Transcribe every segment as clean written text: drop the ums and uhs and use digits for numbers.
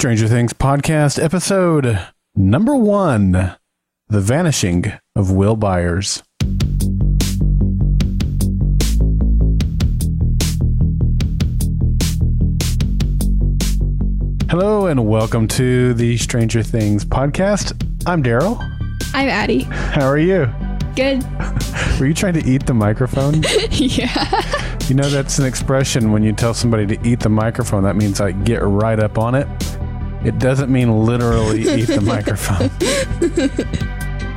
Stranger Things podcast episode number 1, The Vanishing of Will Byers. Hello and welcome to the Stranger Things podcast. I'm Darrell. I'm Addi. How are you? Good. Were you trying to eat the microphone? Yeah. You know, that's an expression when you tell somebody to eat the microphone. That means like get right up on it. It doesn't mean literally eat the microphone.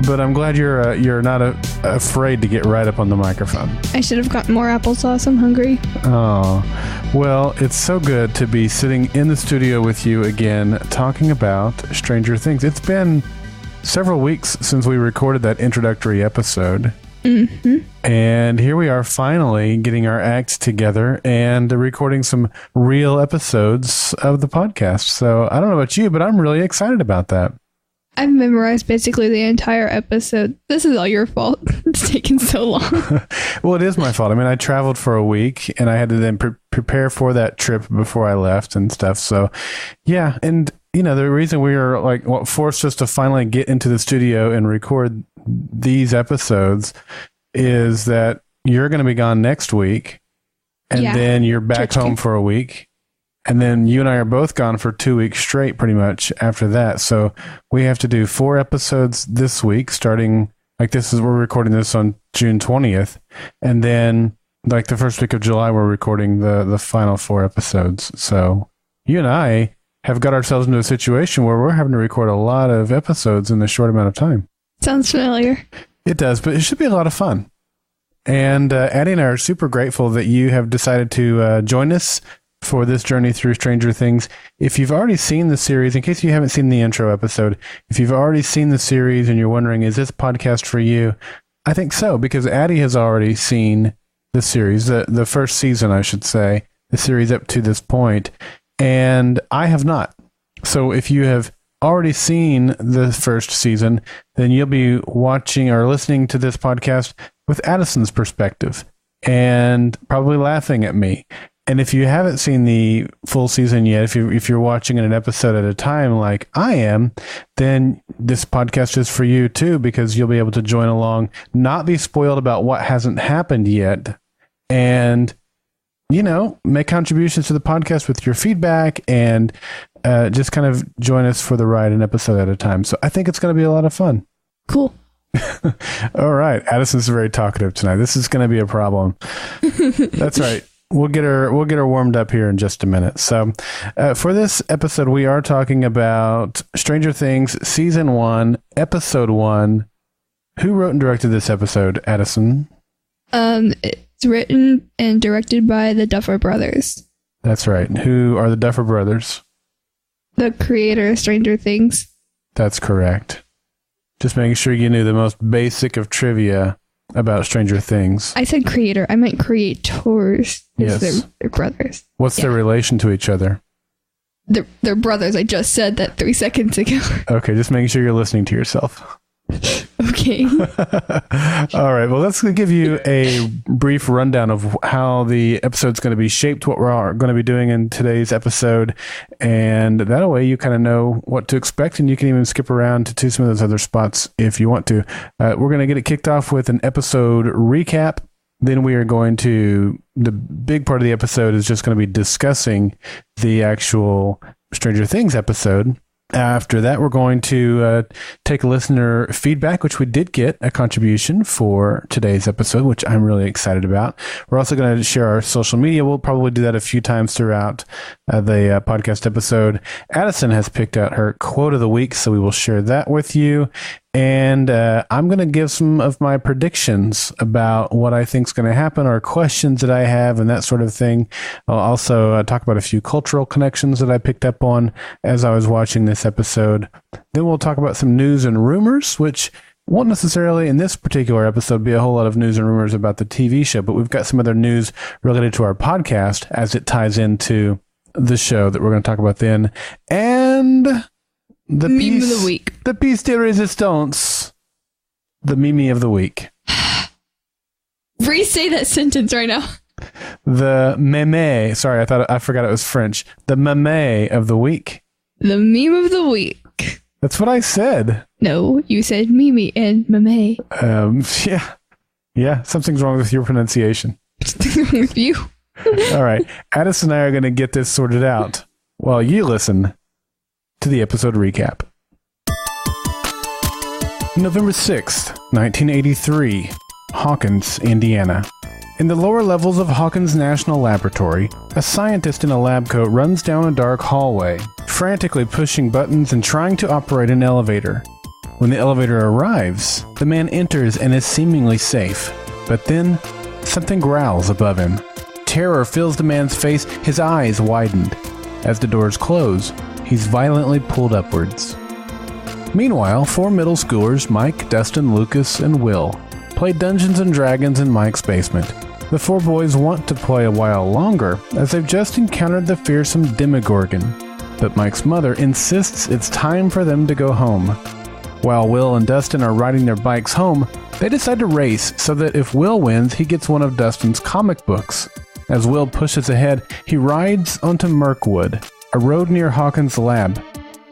But I'm glad you're not afraid to get right up on the microphone. I should have gotten more applesauce. I'm hungry. Oh, well, it's so good to be sitting in the studio with you again, talking about Stranger Things. It's been several weeks since we recorded that introductory episode. Mm-hmm. And here we are finally getting our acts together and recording some real episodes of the podcast. So I don't know about you, but I'm really excited about that. I've memorized basically the entire episode. This is all your fault. It's taken so long. Well, it is my fault. I mean, I traveled for a week and I had to then prepare for that trip before I left and stuff. So yeah. And you know, the reason we are like what forced us to finally get into the studio and record these episodes is that you're going to be gone next week and then you're back home for a week. And then you and I are both gone for 2 weeks straight pretty much after that. So we have to do 4 episodes this week starting like we're recording this on June 20th. And then like the first week of July, we're recording the final 4 episodes. So you and I have got ourselves into a situation where we're having to record a lot of episodes in a short amount of time. Sounds familiar. It does, but it should be a lot of fun. And Addi and I are super grateful that you have decided to join us for this journey through Stranger Things. If you've already seen the series, in case you haven't seen the intro episode, if you've already seen the series and you're wondering, is this podcast for you? I think so, because Addi has already seen the series, the first season, I should say, the series up to this point. And I have not. So if you have already seen the first season, then you'll be watching or listening to this podcast with Addison's perspective and probably laughing at me. And if you haven't seen the full season yet, if you're watching it an episode at a time like I am, then this podcast is for you too, because you'll be able to join along, not be spoiled about what hasn't happened yet, and you know, make contributions to the podcast with your feedback and just kind of join us for the ride an episode at a time. So I think it's going to be a lot of fun. Cool. All right. Addison's very talkative tonight. This is going to be a problem. That's right. We'll get her warmed up here in just a minute. So for this episode, we are talking about Stranger Things Season 1, Episode 1. Who wrote and directed this episode, Addison? It's written and directed by the Duffer Brothers. That's right. Who are the Duffer Brothers? The creator of Stranger Things. That's correct. Just making sure you knew the most basic of trivia about Stranger Things. I said creator. I meant creators. Yes. They're brothers. What's their relation to each other? They're brothers. I just said that 3 seconds ago. Okay, just making sure you're listening to yourself. Okay. All right. Well, let's give you a brief rundown of how the episode's going to be shaped, what we're going to be doing in today's episode. And that way you kind of know what to expect, and you can even skip around to some of those other spots if you want to. We're going to get it kicked off with an episode recap. Then we are going to, the big part of the episode is just going to be discussing the actual Stranger Things episode. After that, we're going to take listener feedback, which we did get a contribution for today's episode, which I'm really excited about. We're also going to share our social media. We'll probably do that a few times throughout the podcast episode. Addison has picked out her quote of the week, so we will share that with you. And I'm going to give some of my predictions about what I think is going to happen, or questions that I have, and that sort of thing. I'll also talk about a few cultural connections that I picked up on as I was watching this episode. Then we'll talk about some news and rumors, which won't necessarily in this particular episode be a whole lot of news and rumors about the TV show, but we've got some other news related to our podcast as it ties into the show that we're going to talk about then. And the meme of the week. The piece de resistance. The meme of the week. Re-say that sentence right now. The meme. Sorry, I forgot it was French. The meme of the week. The meme of the week. That's what I said. No, you said Mimi and Mame. Yeah, something's wrong with your pronunciation. With you. All right. Addis and I are going to get this sorted out while you listen to the episode recap. November 6th, 1983, Hawkins, Indiana. In the lower levels of Hawkins National Laboratory, a scientist in a lab coat runs down a dark hallway, frantically pushing buttons and trying to operate an elevator. When the elevator arrives, the man enters and is seemingly safe. But then, something growls above him. Terror fills the man's face, his eyes widened. As the doors close, he's violently pulled upwards. Meanwhile, 4 middle schoolers, Mike, Dustin, Lucas, and Will, play Dungeons & Dragons in Mike's basement. The 4 boys want to play a while longer, as they've just encountered the fearsome Demogorgon. But Mike's mother insists it's time for them to go home. While Will and Dustin are riding their bikes home, they decide to race so that if Will wins, he gets one of Dustin's comic books. As Will pushes ahead, he rides onto Mirkwood, a road near Hawkins' lab.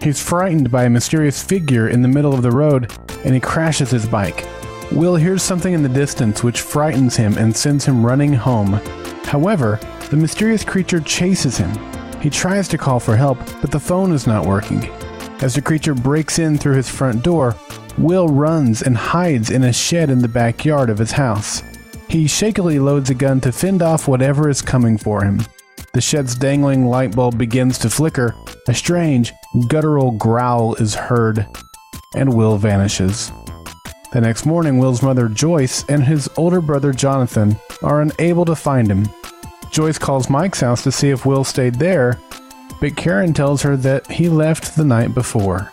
He's frightened by a mysterious figure in the middle of the road, and he crashes his bike. Will hears something in the distance which frightens him and sends him running home. However, the mysterious creature chases him. He tries to call for help, but the phone is not working. As the creature breaks in through his front door, Will runs and hides in a shed in the backyard of his house. He shakily loads a gun to fend off whatever is coming for him. The shed's dangling light bulb begins to flicker. A strange, guttural growl is heard, and Will vanishes. The next morning, Will's mother, Joyce, and his older brother, Jonathan, are unable to find him. Joyce calls Mike's house to see if Will stayed there, but Karen tells her that he left the night before.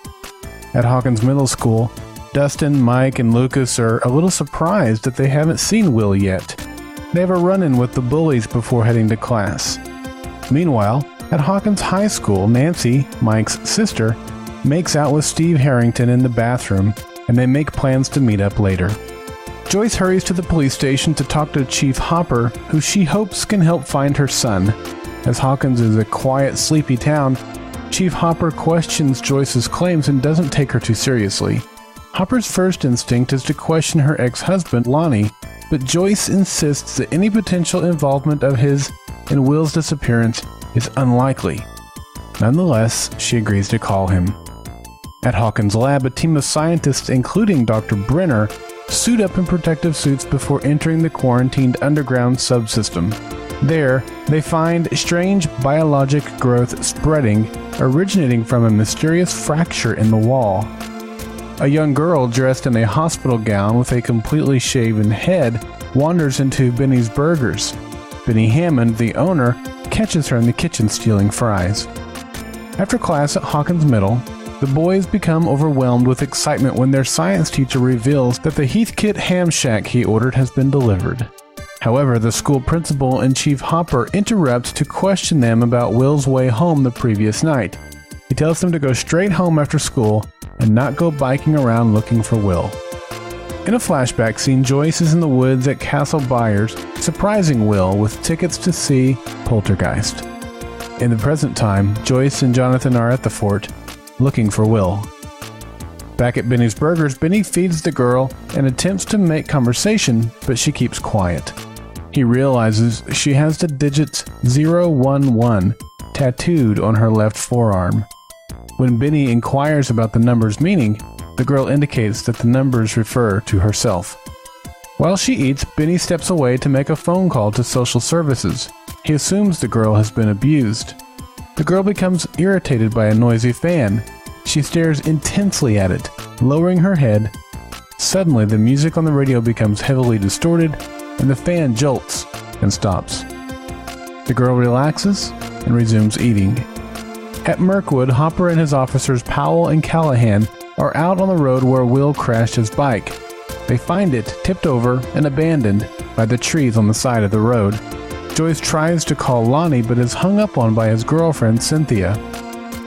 At Hawkins Middle School, Dustin, Mike, and Lucas are a little surprised that they haven't seen Will yet. They have a run-in with the bullies before heading to class. Meanwhile, at Hawkins High School, Nancy, Mike's sister, makes out with Steve Harrington in the bathroom, and they make plans to meet up later. Joyce hurries to the police station to talk to Chief Hopper, who she hopes can help find her son. As Hawkins is a quiet, sleepy town, Chief Hopper questions Joyce's claims and doesn't take her too seriously. Hopper's first instinct is to question her ex-husband, Lonnie, but Joyce insists that any potential involvement of his in Will's disappearance is unlikely. Nonetheless, she agrees to call him. At Hawkins' lab, a team of scientists, including Dr. Brenner, suit up in protective suits before entering the quarantined underground subsystem. There, they find strange biologic growth spreading, originating from a mysterious fracture in the wall. A young girl dressed in a hospital gown with a completely shaven head wanders into Benny's Burgers. Benny Hammond, the owner, catches her in the kitchen stealing fries. After class at Hawkins Middle, the boys become overwhelmed with excitement when their science teacher reveals that the Heathkit ham shack he ordered has been delivered. However, the school principal and Chief Hopper interrupt to question them about Will's way home the previous night. He tells them to go straight home after school and not go biking around looking for Will. In a flashback scene, Joyce is in the woods at Castle Byers, surprising Will with tickets to see Poltergeist. In the present time, Joyce and Jonathan are at the fort, looking for Will. Back at Benny's Burgers, Benny feeds the girl and attempts to make conversation, but she keeps quiet. He realizes she has the digits 011 tattooed on her left forearm. When Benny inquires about the number's meaning, the girl indicates that the numbers refer to herself. While she eats, Benny steps away to make a phone call to social services. He assumes the girl has been abused. The girl becomes irritated by a noisy fan. She stares intensely at it, lowering her head. Suddenly, the music on the radio becomes heavily distorted, and the fan jolts and stops. The girl relaxes and resumes eating. At Mirkwood, Hopper and his officers Powell and Callahan are out on the road where Will crashed his bike. They find it tipped over and abandoned by the trees on the side of the road. Joyce tries to call Lonnie but is hung up on by his girlfriend Cynthia.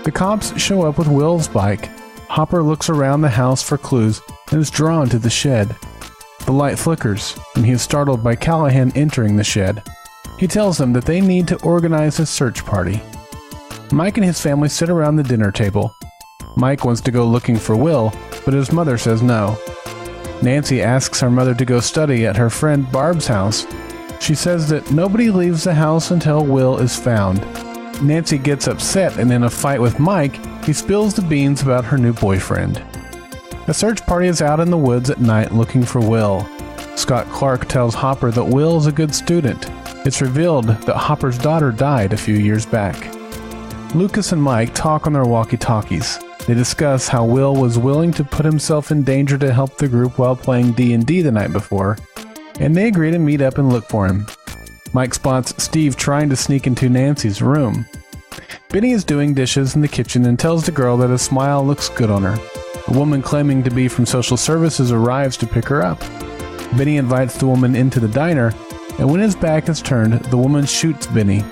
The cops show up with Will's bike. Hopper looks around the house for clues and is drawn to the shed. The light flickers, and he is startled by Callahan entering the shed. He tells them that they need to organize a search party. Mike and his family sit around the dinner table. Mike wants to go looking for Will, but his mother says no. Nancy asks her mother to go study at her friend Barb's house. She says that nobody leaves the house until Will is found. Nancy gets upset, and in a fight with Mike, he spills the beans about her new boyfriend. A search party is out in the woods at night looking for Will. Scott Clark tells Hopper that Will is a good student. It's revealed that Hopper's daughter died a few years back. Lucas and Mike talk on their walkie-talkies. They discuss how Will was willing to put himself in danger to help the group while playing D&D the night before, and they agree to meet up and look for him. Mike spots Steve trying to sneak into Nancy's room. Benny is doing dishes in the kitchen and tells the girl that a smile looks good on her. A woman claiming to be from social services arrives to pick her up. Benny invites the woman into the diner, and when his back is turned, the woman shoots Benny.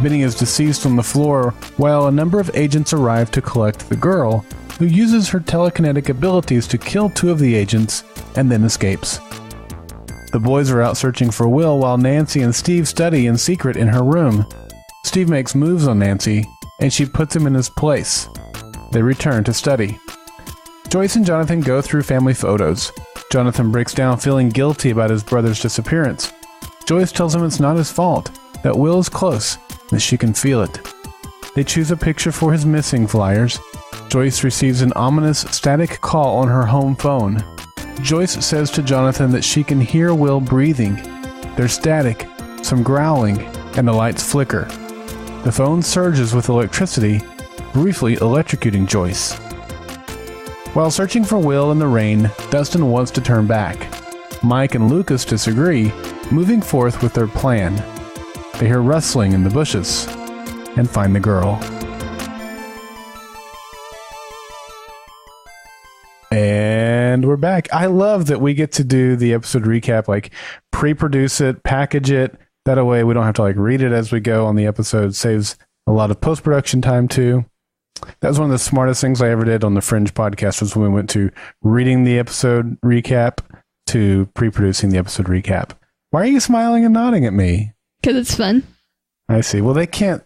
Benny is deceased on the floor, while a number of agents arrive to collect the girl, who uses her telekinetic abilities to kill two of the agents and then escapes. The boys are out searching for Will while Nancy and Steve study in secret in her room. Steve makes moves on Nancy, and she puts him in his place. They return to study. Joyce and Jonathan go through family photos. Jonathan breaks down feeling guilty about his brother's disappearance. Joyce tells him it's not his fault, that Will is close, that she can feel it. They choose a picture for his missing flyers. Joyce receives an ominous static call on her home phone. Joyce says to Jonathan that she can hear Will breathing. There's static, some growling, and the lights flicker. The phone surges with electricity, briefly electrocuting Joyce. While searching for Will in the rain, Dustin wants to turn back. Mike and Lucas disagree, moving forth with their plan. They hear rustling in the bushes and find the girl. And we're back. I love that we get to do the episode recap, like pre-produce it, package it. That way we don't have to like read it as we go on the episode. Saves a lot of post-production time too. That was one of the smartest things I ever did on the Fringe podcast, was when we went to reading the episode recap to pre-producing the episode recap. Why are you smiling and nodding at me? Because it's fun. I see. Well, they can't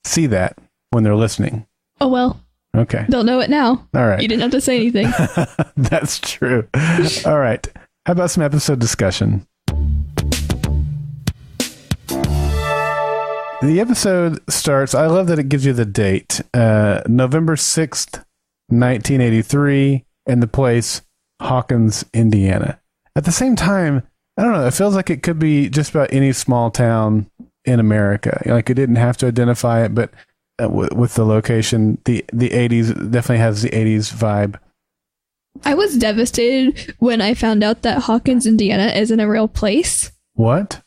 see that when they're listening. Oh, well. Okay. They'll know it now. All right. You didn't have to say anything. That's true. All right. How about some episode discussion? The episode starts, I love that it gives you the date, November 6th, 1983, and the place, Hawkins, Indiana. At the same time, I don't know, it feels like it could be just about any small town in America. Like, it didn't have to identify it, but with the location, the 80s definitely has the 80s vibe. I was devastated when I found out that Hawkins, Indiana isn't a real place. What?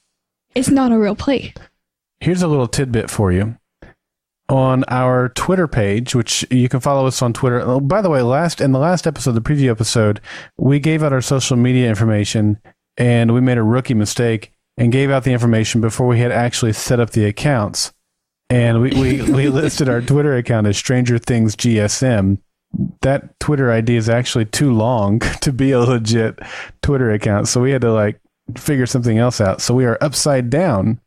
It's not a real place. Here's a little tidbit for you. On our Twitter page, which you can follow us on Twitter. Oh, by the way, in the last episode, the preview episode, we gave out our social media information, and we made a rookie mistake and gave out the information before we had actually set up the accounts. And we listed our Twitter account as Stranger Things GSM. That Twitter ID is actually too long to be a legit Twitter account, so we had to figure something else out. So we are Upside Down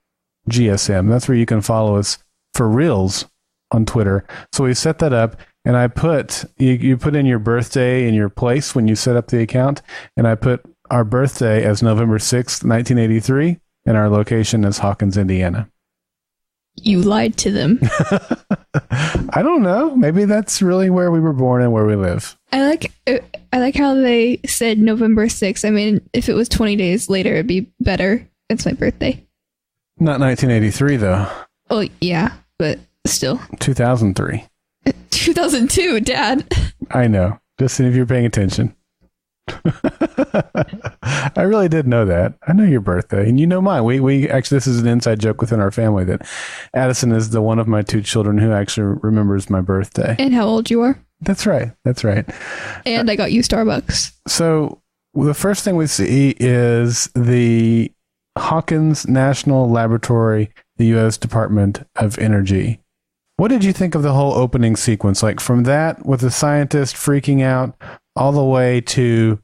GSM. That's where you can follow us for reals on Twitter. So we set that up, and I put you put in your birthday and your place when you set up the account, and I put our birthday as November 6th, 1983, and our location as Hawkins, Indiana. You lied to them. I don't know. Maybe that's really where we were born and where we live. I like how they said November 6th. I mean, if it was 20 days later, it'd be better. It's my birthday. Not 1983, though. Oh, yeah, but still. 2003. 2002, Dad. I know. Just if you're paying attention. I really did know that. I know your birthday, and you know mine. We actually, this is an inside joke within our family that Addison is the one of my two children who actually remembers my birthday. And how old you are. That's right. That's right. And I got you Starbucks. So the first thing we see is the Hawkins National Laboratory, the U.S. Department of Energy. What did you think of the whole opening sequence? Like from that with the scientist freaking out all the way to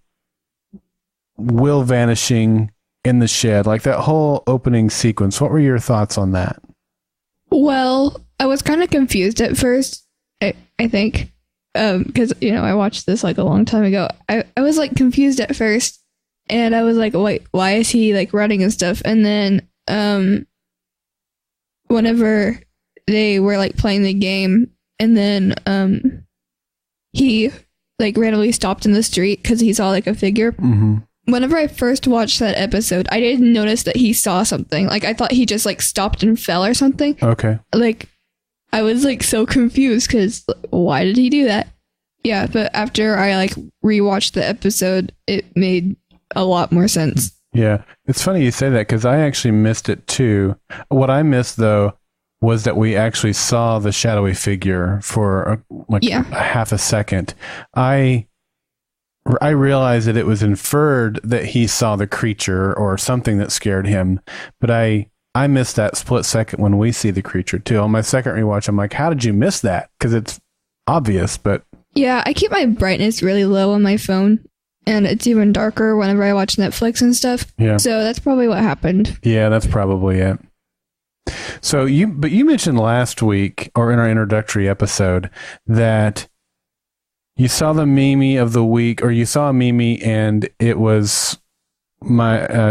Will vanishing in the shed, like that whole opening sequence. What were your thoughts on that? Well, I was kind of confused at first. I think because I watched this like a long time ago. I was like confused at first, and I was like, wait, why is he like running and stuff? And then whenever they were like playing the game, and then he like randomly stopped in the street because he saw like a figure. Mm-hmm. Whenever I first watched that episode, I didn't notice that he saw something. Like, I thought he just like stopped and fell or something. Okay. Like, I was like so confused because why did he do that? Yeah, but after I like rewatched the episode, it made a lot more sense. Yeah, it's funny you say that because I actually missed it too. What I missed though was that we actually saw the shadowy figure for a half a second. I realized that it was inferred that he saw the creature or something that scared him, but I missed that split second when we see the creature too. On my second rewatch, I'm like, how did you miss that? Because it's obvious, but... Yeah, I keep my brightness really low on my phone, and it's even darker whenever I watch Netflix and stuff. Yeah. So that's probably what happened. Yeah, that's probably it. So you mentioned last week, or in our introductory episode, that you saw the Mimi of the week, or you saw Mimi and it was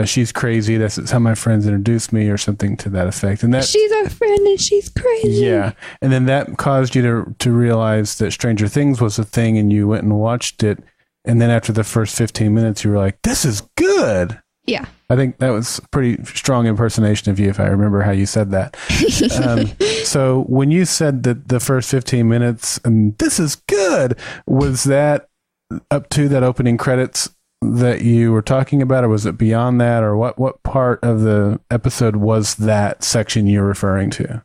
she's crazy. That's how my friends introduced me, or something to that effect. And that she's our friend and she's crazy. Yeah. And then that caused you to realize that Stranger Things was a thing, and you went and watched it. And then after the first 15 minutes, you were like, this is good. Yeah. I think that was a pretty strong impersonation of you, if I remember how you said that. So when you said that the first 15 minutes, and this is good, was that up to that opening credits that you were talking about, or was it beyond that, or what part of the episode was that section you're referring to?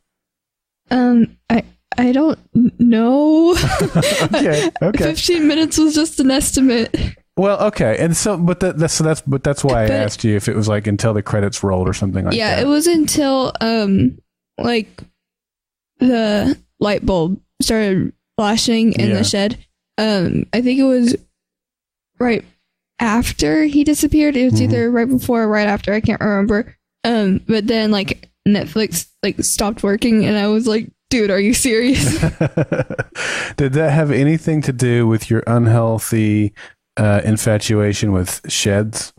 I don't know. Okay. 15 minutes was just an estimate. Well, okay, and so, that's why I asked you if it was like until the credits rolled or something like that. Yeah, it was until like the light bulb started flashing in the shed. I think it was right after he disappeared. It was either right before or right after. I can't remember. But then like Netflix like stopped working, and I was like, dude, are you serious? Did that have anything to do with your unhealthy infatuation with sheds?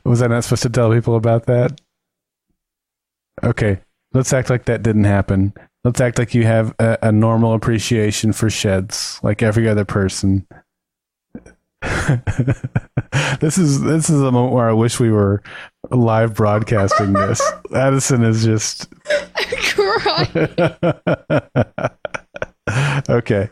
Was I not supposed to tell people about that? Okay, let's act like that didn't happen. Let's act like you have a normal appreciation for sheds, like every other person. This is a moment where I wish we were live broadcasting this. Addison is just crying. Okay.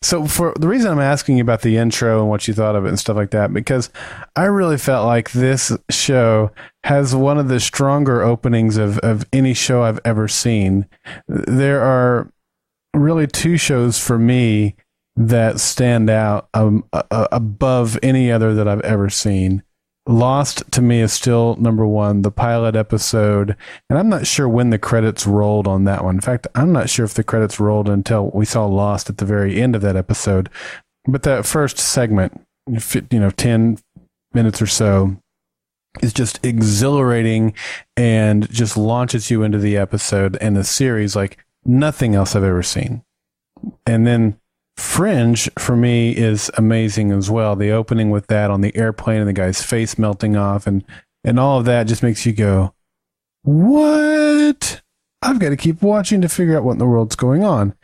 So for the reason I'm asking you about the intro and what you thought of it and stuff like that, because I really felt like this show has one of the stronger openings of any show I've ever seen. There are really two shows for me that stand out above any other that I've ever seen. Lost to me is still number one, the pilot episode, and I'm not sure when the credits rolled on that one. In fact, I'm not sure if the credits rolled until we saw Lost at the very end of that episode. But that first segment, 10 minutes or so, is just exhilarating and just launches you into the episode and the series like nothing else I've ever seen. And then Fringe, for me, is amazing as well. The opening with that on the airplane and the guy's face melting off and all of that just makes you go, what? I've got to keep watching to figure out what in the world's going on.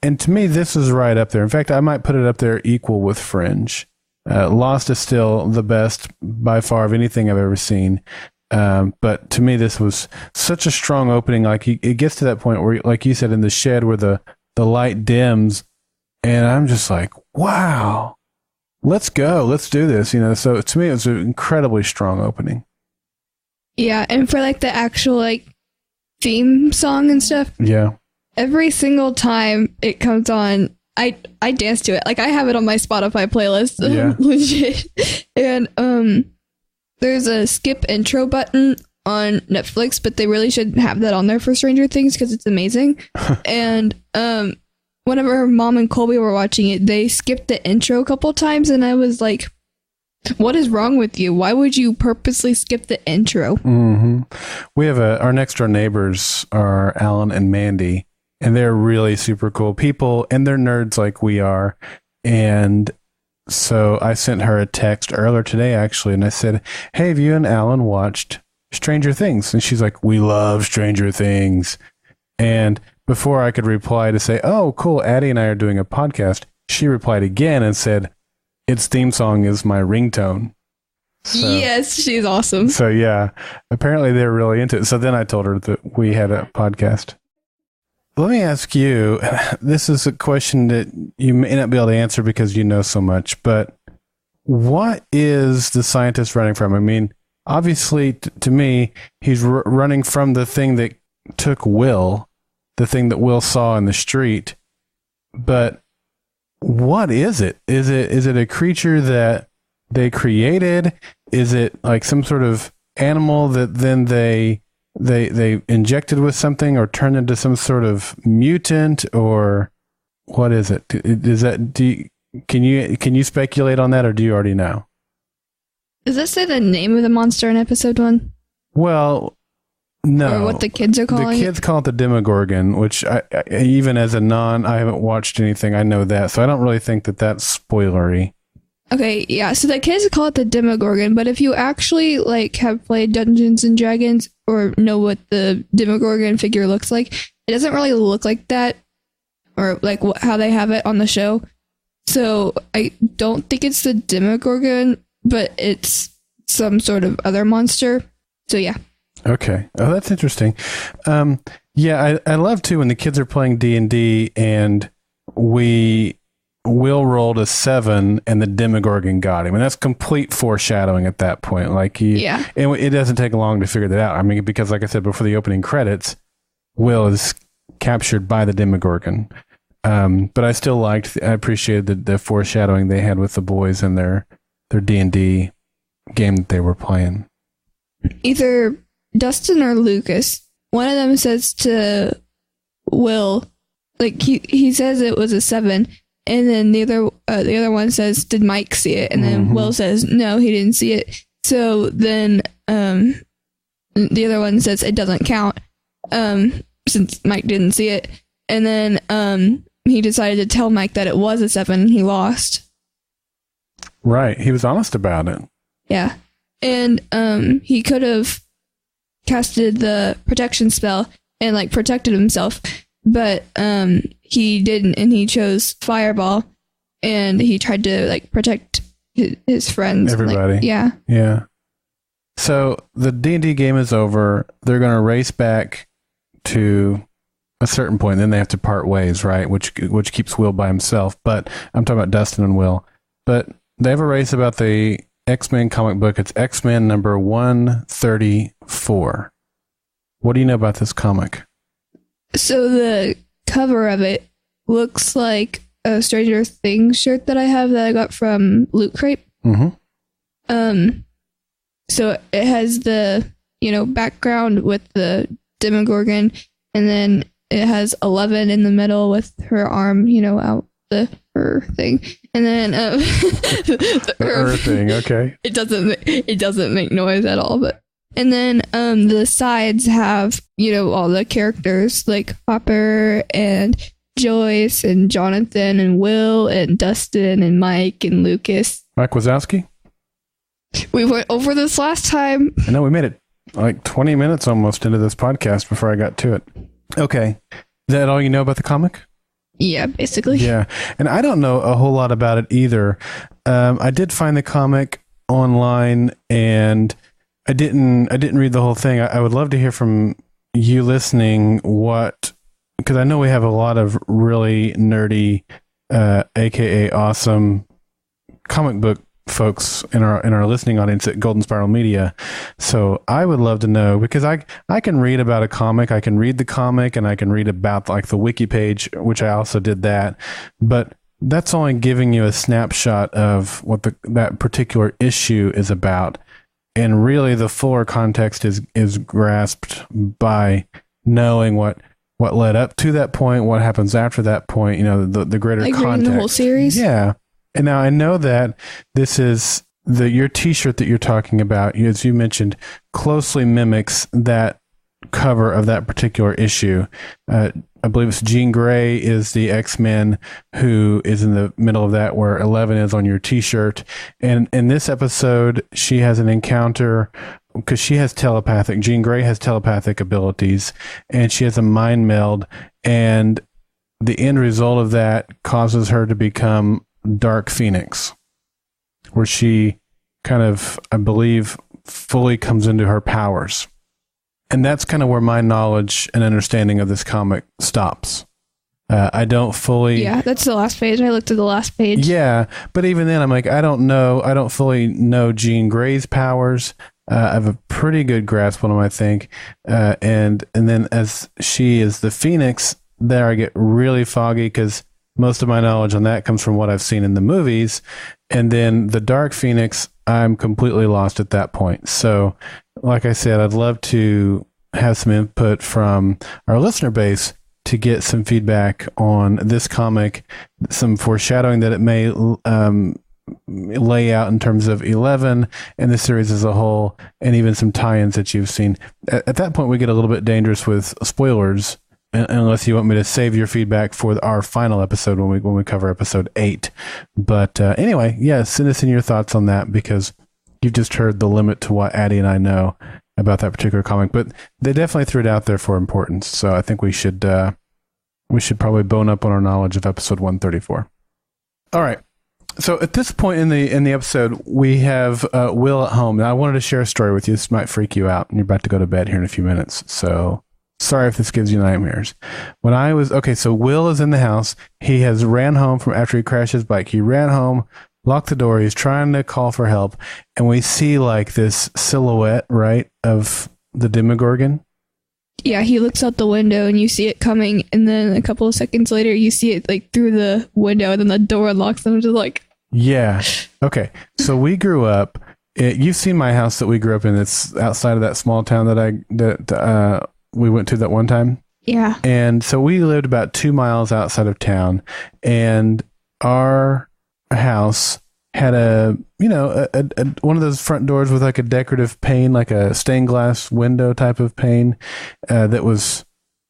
And to me, this is right up there. In fact, I might put it up there equal with Fringe. Lost is still the best by far of anything I've ever seen. But to me, this was such a strong opening. Like it gets to that point where, like you said, in the shed where the light dims, and I'm just like, wow, let's go. Let's do this. So to me, it was an incredibly strong opening. Yeah. And for like the actual like theme song and stuff. Yeah. Every single time it comes on, I dance to it. Like I have it on my Spotify playlist. Yeah. Legit. And there's a skip intro button on Netflix, but they really should have that on there for Stranger Things because it's amazing. And whenever Mom and Colby were watching it, they skipped the intro a couple times, and I was like, What is wrong with you? Why would you purposely skip the intro? Mm-hmm. We have our next door neighbors are Alan and Mandy, and they're really super cool people, and they're nerds like we are. And so I sent her a text earlier today, actually, and I said, hey, have you and Alan watched Stranger Things? And she's like, we love Stranger Things. And before I could reply to say, oh, cool, Addi and I are doing a podcast, she replied again and said, its theme song is my ringtone. So, yes, she's awesome. So yeah, apparently they're really into it. So then I told her that we had a podcast. Let me ask you, this is a question that you may not be able to answer because you know so much, but what is the scientist running from? I mean, obviously to me, he's running from the thing that took Will, the thing that Will saw in the street, but what is it? Is it a creature that they created? Is it like some sort of animal that then they injected with something or turned into some sort of mutant, or what is it? Is that can you speculate on that, or do you already know? Does that say the name of the monster in episode 1? Well, no. Or what the kids are calling it? The kids call it the Demogorgon, which I even as a I haven't watched anything, I know that. So I don't really think that that's spoilery. Okay, yeah. So the kids call it the Demogorgon, but if you actually like have played Dungeons and Dragons or know what the Demogorgon figure looks like, it doesn't really look like that, or like how they have it on the show. So I don't think it's the Demogorgon, but it's some sort of other monster. So yeah. Okay. Oh, that's interesting. Yeah, I love too when the kids are playing D&D and Will rolled a 7 and the Demogorgon got him. And that's complete foreshadowing at that point. Like and it doesn't take long to figure that out. I mean, because like I said before the opening credits, Will is captured by the Demogorgon. But I still I appreciated the foreshadowing they had with the boys in their D&D game that they were playing. Either Dustin or Lucas, one of them says to Will, like he says it was a 7, and then the other one says, did Mike see it? And then Will says, no, he didn't see it. So then the other one says it doesn't count since Mike didn't see it. And then he decided to tell Mike that it was a 7 and he lost. Right. He was honest about it. Yeah. And he could have casted the protection spell and like protected himself, but he didn't, and he chose Fireball, and he tried to like protect his friends. Everybody. Like, yeah. Yeah. So the D&D game is over. They're going to race back to a certain point. Then they have to part ways, right? Which keeps Will by himself. But I'm talking about Dustin and Will. But they have a race about the X-Men comic book. It's X-Men number 134. What do you know about this comic? So the cover of it looks like a Stranger Things shirt that I have that I got from Loot Crate. Mm-hmm. So it has the, background with the Demogorgon, and then it has 11 in the middle with her arm, out her thing, and then the her thing. Okay. It doesn't make noise at all, but and then the sides have all the characters like Hopper and Joyce and Jonathan and Will and Dustin and Mike and Lucas. Mike Wazowski. We went over this last time. I know we made it like 20 minutes almost into this podcast before I got to it. Okay, is that all you know about the comic? Yeah, basically. Yeah, and I don't know a whole lot about it either. I did find the comic online, and I didn't read the whole thing. I would love to hear from you listening because I know we have a lot of really nerdy, aka awesome comic book folks in our listening audience at Golden Spiral Media. So I would love to know, because I can read about a comic, I can read the comic, and I can read about like the wiki page, which I also did that, but that's only giving you a snapshot of what that particular issue is about. And really the fuller context is grasped by knowing what led up to that point, what happens after that point, the greater context. The whole series? Yeah. And now I know that this is your T-shirt that you're talking about, as you mentioned, closely mimics that cover of that particular issue. I believe it's Jean Grey is the X-Men who is in the middle of that, where 11 is on your T-shirt. And in this episode, she has an encounter because she has Jean Grey has telepathic abilities, and she has a mind meld, and the end result of that causes her to become Dark Phoenix, where she kind of, I believe, fully comes into her powers. And that's kind of where my knowledge and understanding of this comic stops. I don't fully... Yeah, that's the last page. I looked at the last page. Yeah, but even then, I'm like, I don't fully know Jean Grey's powers. I have a pretty good grasp on them, I think. And then as she is the Phoenix, there I get really foggy because most of my knowledge on that comes from what I've seen in the movies. And then the Dark Phoenix, I'm completely lost at that point. So, like I said, I'd love to have some input from our listener base to get some feedback on this comic, some foreshadowing that it may lay out in terms of 11 and the series as a whole, and even some tie-ins that you've seen. At that point, we get a little bit dangerous with spoilers, unless you want me to save your feedback for our final episode when we cover episode 8. But anyway, yeah, send us in your thoughts on that, because you've just heard the limit to what Addi and I know about that particular comic. But they definitely threw it out there for importance, so I think we should probably bone up on our knowledge of episode 134. All right. So at this point in the episode, we have Will at home. Now, I wanted to share a story with you. This might freak you out, and you're about to go to bed here in a few minutes. So sorry if this gives you nightmares. So Will is in the house. He has ran home from after he crashed his bike. He ran home, locked the door. He's trying to call for help. And we see like this silhouette, right, of the Demogorgon. Yeah, he looks out the window and you see it coming. And then a couple of seconds later, you see it like through the window, and then the door unlocks, and I'm just like... Yeah. Okay. So we grew up... you've seen my house that we grew up in. It's outside of that small town that we went to that one time. Yeah. And so we lived about 2 miles outside of town, and our house had a one of those front doors with like a decorative pane, like a stained glass window type of pane, that was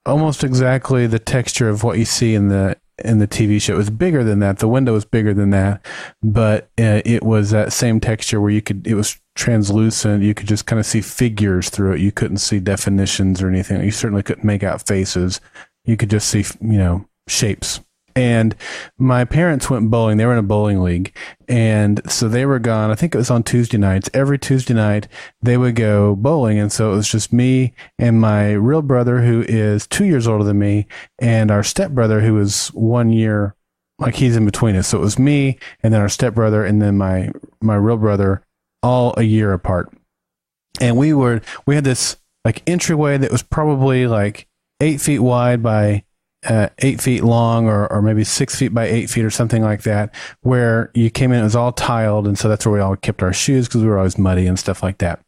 almost exactly the texture of what you see in the TV show. It was bigger than that. The window was bigger than that, but it was that same texture where it was translucent. You could just kind of see figures through it. You couldn't see definitions or anything. You certainly couldn't make out faces. You could just see, shapes. And my parents went bowling. They were in a bowling league. And so they were gone. I think it was on Tuesday nights. Every Tuesday night, they would go bowling. And so it was just me and my real brother, who is 2 years older than me, and our stepbrother, who is 1 year, like he's in between us. So it was me, and then our stepbrother, and then my real brother, all a year apart. And we had this like entryway that was probably like 8 feet wide by 8 feet long, or maybe 6 feet by 8 feet or something like that, where you came in, it was all tiled. And so that's where we all kept our shoes, because we were always muddy and stuff like that.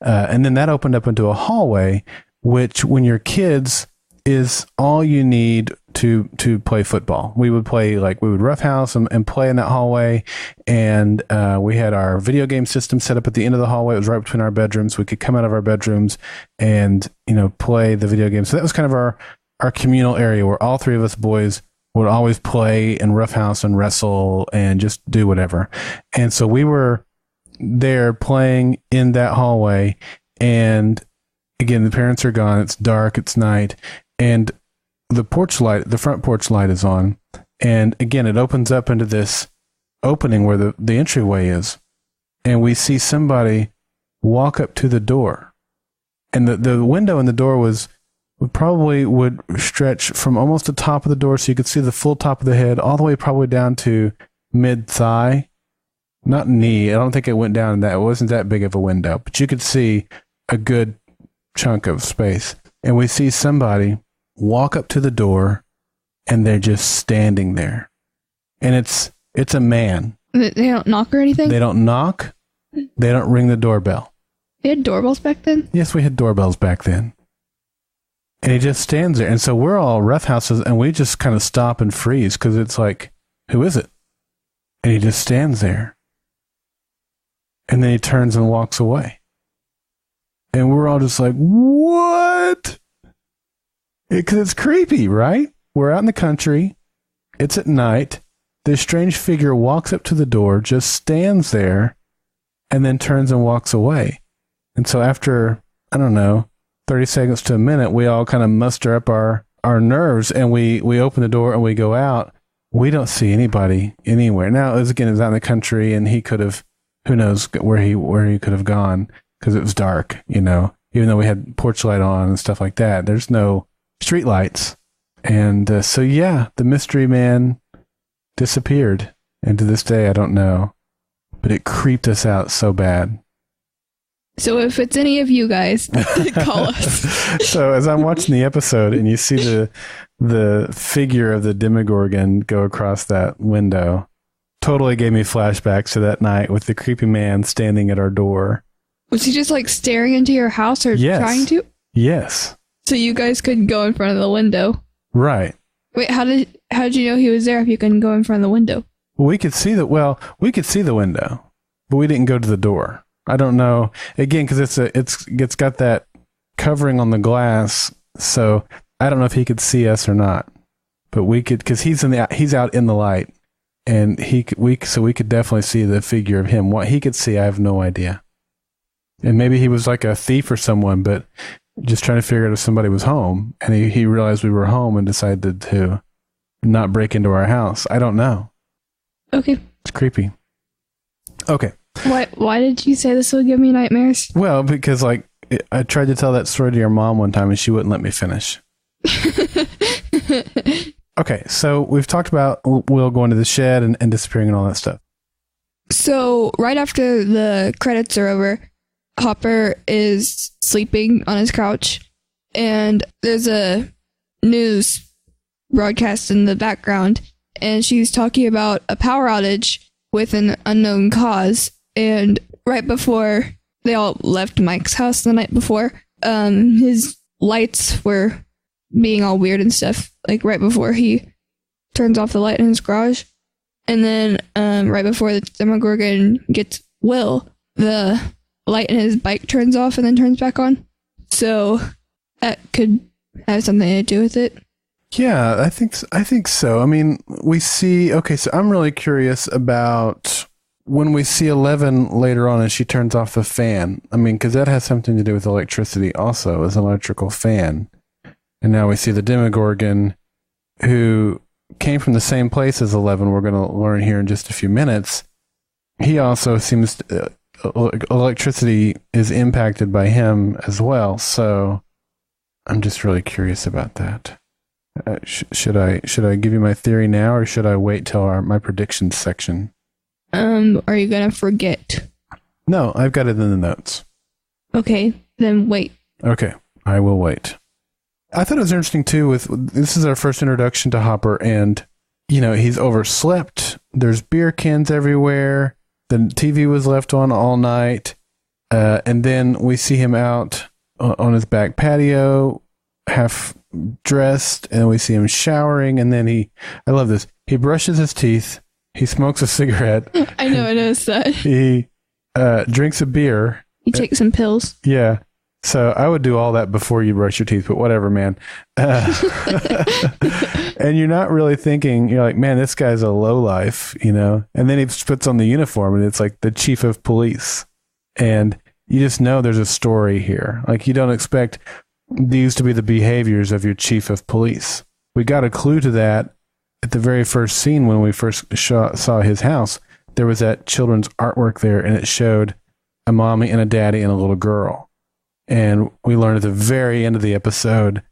And then that opened up into a hallway, which when you're kids is all you need to play football. We would roughhouse and play in that hallway. And we had our video game system set up at the end of the hallway. It was right between our bedrooms. We could come out of our bedrooms and, play the video game. So that was kind of our communal area where all three of us boys would always play and roughhouse and wrestle and just do whatever. And so we were there playing in that hallway. And again, the parents are gone. It's dark. It's night. And the front porch light is on. And again, it opens up into this opening where the entryway is. And we see somebody walk up to the door. And the window and the door would stretch from almost the top of the door, so you could see the full top of the head, all the way probably down to mid-thigh, not knee. I don't think it went down that. It wasn't that big of a window, but you could see a good chunk of space. And we see somebody walk up to the door, and they're just standing there. And it's a man. They don't knock or anything? They don't knock. They don't ring the doorbell. They had doorbells back then? Yes, we had doorbells back then. And he just stands there. And so we're all roughhouses, and we just kind of stop and freeze, because it's like, who is it? And he just stands there. And then he turns and walks away. And we're all just like, what? Because it's creepy, right? We're out in the country. It's at night. This strange figure walks up to the door, just stands there, and then turns and walks away. And so after, I don't know, 30 seconds to a minute, we all kind of muster up our nerves, and we open the door and we go out. We don't see anybody anywhere. Now, it was out in the country, and he could have, who knows where he could have gone, because it was dark, even though we had porch light on and stuff like that. There's no street lights. And so, yeah, the mystery man disappeared. And to this day, I don't know. But it creeped us out so bad. So if it's any of you guys, call us. So as I'm watching the episode and you see the figure of the Demogorgon go across that window, totally gave me flashbacks to that night with the creepy man standing at our door. Was he just like staring into your house or trying to? Yes. So you guys couldn't go in front of the window. Right. Wait, how did you know he was there if you couldn't go in front of the window? Well, we could see the window, but we didn't go to the door. I don't know. Again, because it's got that covering on the glass, so I don't know if he could see us or not. But we could, because he's out in the light, and we could definitely see the figure of him. What he could see, I have no idea. And maybe he was like a thief or someone, but just trying to figure out if somebody was home, and he realized we were home and decided to not break into our house. I don't know. Okay. It's creepy. Okay. Why did you say this would give me nightmares? Well, because I tried to tell that story to your mom one time and she wouldn't let me finish. Okay, so we've talked about Will going to the shed and disappearing and all that stuff. So right after the credits are over, Hopper is sleeping on his couch and there's a news broadcast in the background and she's talking about a power outage with an unknown cause. And right before they all left Mike's house the night before, his lights were being all weird and stuff, like right before he turns off the light in his garage. And then right before the Demogorgon gets Will, the light in his bike turns off and then turns back on. So that could have something to do with it. Yeah, I think so. I mean, we see, okay, so I'm really curious about when we see 11 later on and she turns off the fan. I mean, because that has something to do with electricity also, as an electrical fan. And now we see the Demogorgon, who came from the same place as 11. We're going to learn here in just a few minutes. He also seems electricity is impacted by him as well. So I'm just really curious about that. Should I give you my theory now, or should I wait till my predictions section? Are you gonna forget? No, I've got it in the notes. Okay, then wait. Okay, I will wait. I thought it was interesting too. This is our first introduction to Hopper, and he's overslept. There's beer cans everywhere. The TV was left on all night, and then we see him out on his back patio, half dressed, and we see him showering, and then I love this. He brushes his teeth. He smokes a cigarette. I noticed that. He drinks a beer. He takes some pills. Yeah. So I would do all that before you brush your teeth, but whatever, man. And you're not really thinking, you're like, man, this guy's a lowlife, And then he puts on the uniform and it's like the chief of police. And you just know there's a story here. Like, you don't expect these to be the behaviors of your chief of police. We got a clue to that at the very first scene when we first saw his house. There was that children's artwork there, and it showed a mommy and a daddy and a little girl. And we learned at the very end of the episode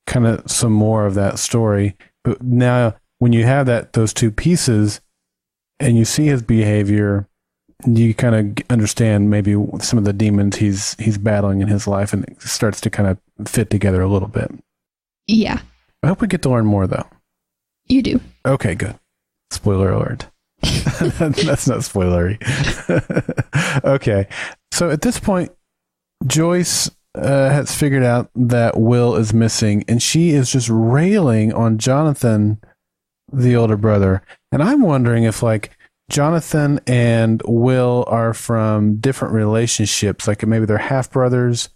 kind of some more of that story. But now when you have those two pieces and you see his behavior, you kind of understand maybe some of the demons he's battling in his life, and it starts to kind of fit together a little bit. Yeah. I hope we get to learn more, though. You do. Okay, good. Spoiler alert. That's not spoilery. Okay. So at this point, Joyce has figured out that Will is missing, and she is just railing on Jonathan, the older brother. And I'm wondering if, Jonathan and Will are from different relationships, like maybe they're half brothers.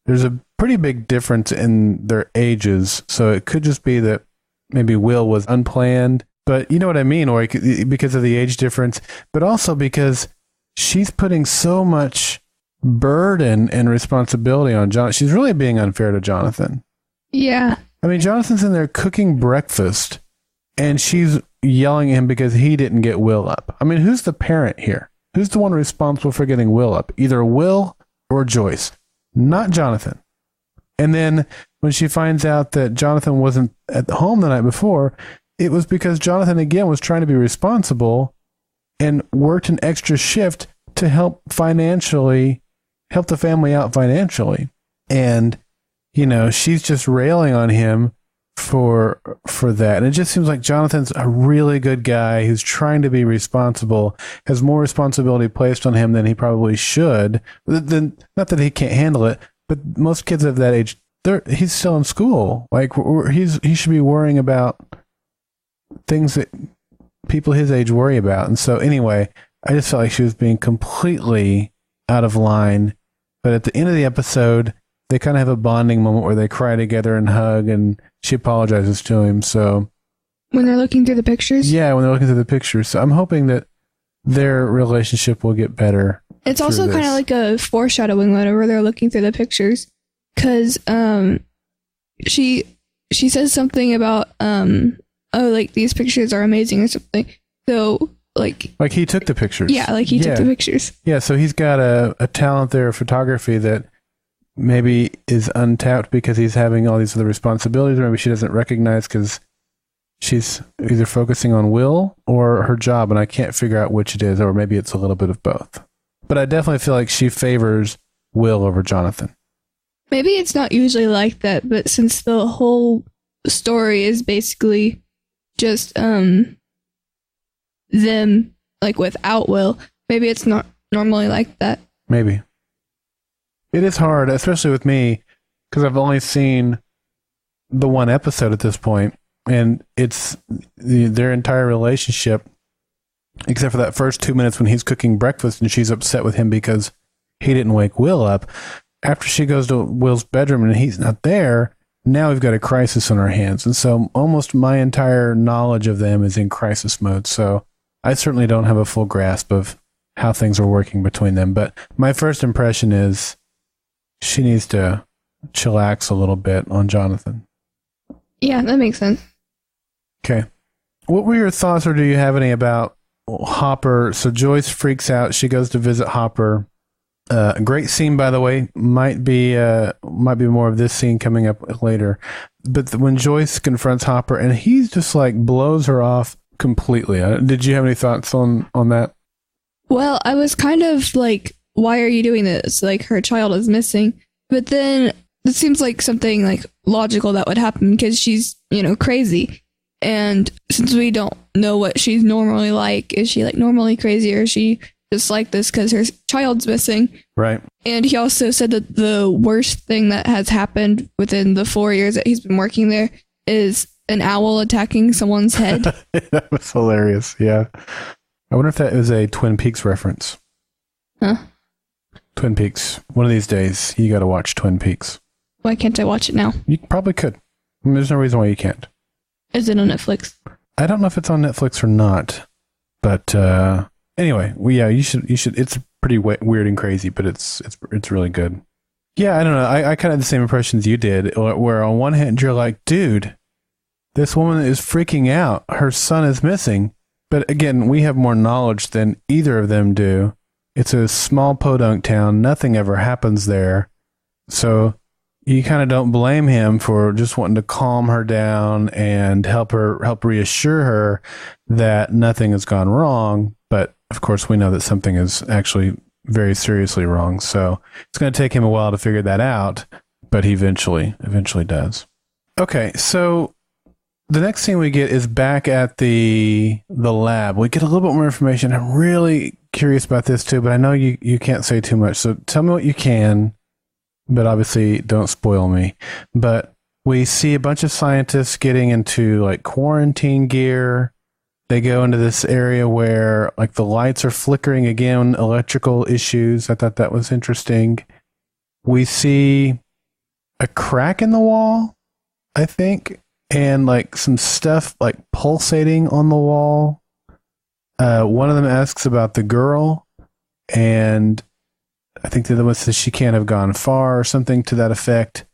There's a pretty big difference in their ages, so it could just be that maybe Will was unplanned, but you know what I mean, or because of the age difference, but also because she's putting so much burden and responsibility on Jonathan. She's really being unfair to Jonathan. Yeah. I mean, Jonathan's in there cooking breakfast, and she's yelling at him because he didn't get Will up. I mean, who's the parent here? Who's the one responsible for getting Will up? Either Will or Joyce, not Jonathan. And then when she finds out that Jonathan wasn't at home the night before, it was because Jonathan, again, was trying to be responsible and worked an extra shift to help the family out financially. And, you know, she's just railing on him for that. And it just seems like Jonathan's a really good guy who's trying to be responsible, has more responsibility placed on him than he probably should. Not that he can't handle it, but most kids of that age, he's still in school. Like he should be worrying about things that people his age worry about. And so anyway, I just felt like she was being completely out of line. But at the end of the episode, they kind of have a bonding moment where they cry together and hug, and she apologizes to him. So when they're looking through the pictures? Yeah, when they're looking through the pictures. So I'm hoping that their relationship will get better. It's also kind of like a foreshadowing whenever they're looking through the pictures, because she says something about like these pictures are amazing or something. So like he took the pictures. Yeah, like he took the pictures. Yeah, so he's got a talent there of photography that maybe is untapped because he's having all these other responsibilities, or maybe she doesn't recognize because she's either focusing on Will or her job, and I can't figure out which it is, or maybe it's a little bit of both. But I definitely feel like she favors Will over Jonathan. Maybe it's not usually like that, but since the whole story is basically just them like without Will, maybe it's not normally like that. Maybe. It is hard, especially with me, because I've only seen the one episode at this point, and it's their entire relationship, except for that first 2 minutes when he's cooking breakfast and she's upset with him because he didn't wake Will up. After she goes to Will's bedroom and he's not there, now we've got a crisis on our hands. And so almost my entire knowledge of them is in crisis mode. So I certainly don't have a full grasp of how things are working between them. But my first impression is she needs to chillax a little bit on Jonathan. Yeah, that makes sense. Okay. What were your thoughts, or do you have any about Hopper? So Joyce freaks out. She goes to visit Hopper. Great scene, by the way. Might be more of this scene coming up later. But when Joyce confronts Hopper, and he's just like blows her off completely. Did you have any thoughts on that? Well, I was kind of like, why are you doing this? Like, her child is missing. But then it seems like something like logical that would happen because she's, crazy. And since we don't know what she's normally like, is she like normally crazy, or is she just like this because her child's missing? Right. And he also said that the worst thing that has happened within the 4 years that he's been working there is an owl attacking someone's head. That was hilarious. Yeah. I wonder if that is a Twin Peaks reference. Huh? Twin Peaks. One of these days, you got to watch Twin Peaks. Why can't I watch it now? You probably could. There's no reason why you can't. Is it on Netflix? I don't know if it's on Netflix or not. But anyway, you should. It's pretty weird and crazy, but it's really good. Yeah, I don't know. I kind of had the same impressions you did, where on one hand you're like, dude, this woman is freaking out. Her son is missing. But again, we have more knowledge than either of them do. It's a small podunk town. Nothing ever happens there. So you kind of don't blame him for just wanting to calm her down and help reassure her that nothing has gone wrong. But of course, we know that something is actually very seriously wrong. So it's going to take him a while to figure that out, but he eventually does. Okay, so the next scene we get is back at the lab. We get a little bit more information. I'm really curious about this too, but I know you can't say too much. So tell me what you can, but obviously don't spoil me. But we see a bunch of scientists getting into like quarantine gear. They go into this area where like the lights are flickering again, electrical issues. I thought that was interesting. We see a crack in the wall, I think, and like some stuff like pulsating on the wall. One of them asks about the girl, and I think the other one says she can't have gone far or something to that effect,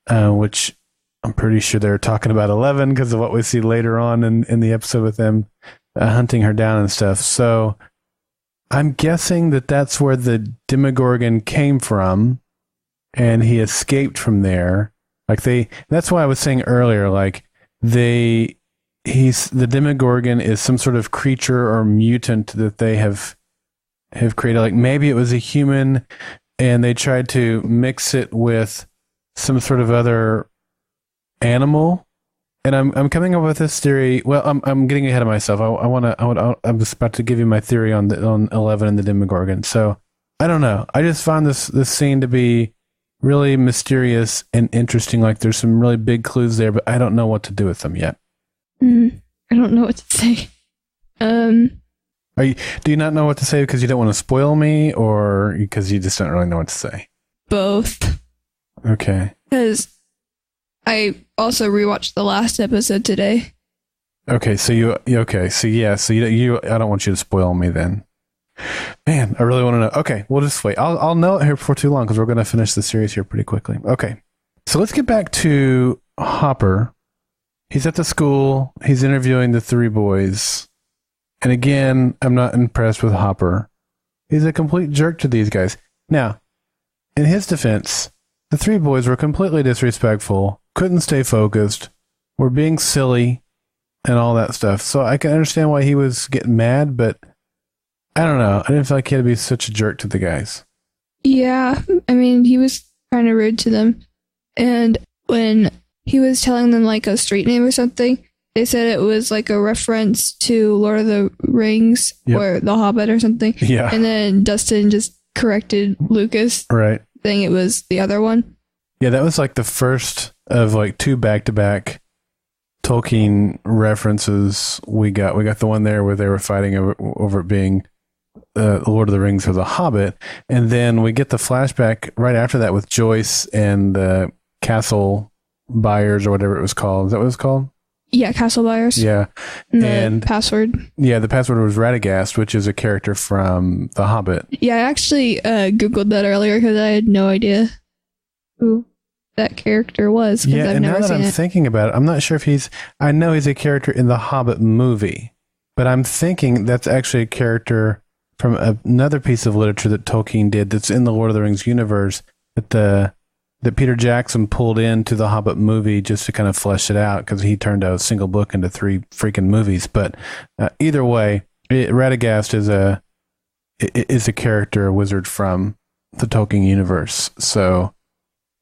which I'm pretty sure they're talking about 11 because of what we see later on in the episode with them hunting her down and stuff. So I'm guessing that that's where the Demogorgon came from, and he escaped from there. That's why I was saying earlier, like the Demogorgon is some sort of creature or mutant that they have created. Like maybe it was a human and they tried to mix it with some sort of other animal. And I'm coming up with this theory. Well, I'm getting ahead of myself. I'm just about to give you my theory on 11 and the Demogorgon. So I don't know. I just found this scene to be really mysterious and interesting. Like there's some really big clues there, but I don't know what to do with them yet. I don't know what to say. Do you not know what to say because you don't want to spoil me, or because you just don't really know what to say? Both. Okay. Because I also rewatched the last episode today. Okay, so you I don't want you to spoil me then. Man, I really want to know. Okay, we'll just wait. I'll know it here before too long because we're going to finish the series here pretty quickly. Okay, so let's get back to Hopper. He's at the school. He's interviewing the three boys. And again, I'm not impressed with Hopper. He's a complete jerk to these guys. Now, in his defense, the three boys were completely disrespectful, couldn't stay focused, were being silly, and all that stuff. So I can understand why he was getting mad, but I don't know. I didn't feel like he had to be such a jerk to the guys. Yeah, I mean, he was kind of rude to them. And when he was telling them like a street name or something, they said it was like a reference to Lord of the Rings or The Hobbit or something. Yeah. And then Dustin just corrected Lucas. Right. Saying it was the other one. Yeah, that was like the first of like two back-to-back Tolkien references we got. We got the one there where they were fighting over it being Lord of the Rings or The Hobbit. And then we get the flashback right after that with Joyce and the Castle Byers or whatever it was called. Is that what it was called? Yeah, Castle Byers. Yeah. And the password. Yeah, the password was Radagast, which is a character from The Hobbit. Yeah, I actually Googled that earlier because I had no idea who that character was. Yeah, I've and never now that seen I'm thinking about it, I'm not sure if I know he's a character in the Hobbit movie, but I'm thinking that's actually a character from another piece of literature that Tolkien did that's in the Lord of the Rings universe that Peter Jackson pulled into the Hobbit movie just to kind of flesh it out because he turned a single book into 3 freaking movies. But either way, Radagast is a character, a wizard from the Tolkien universe. So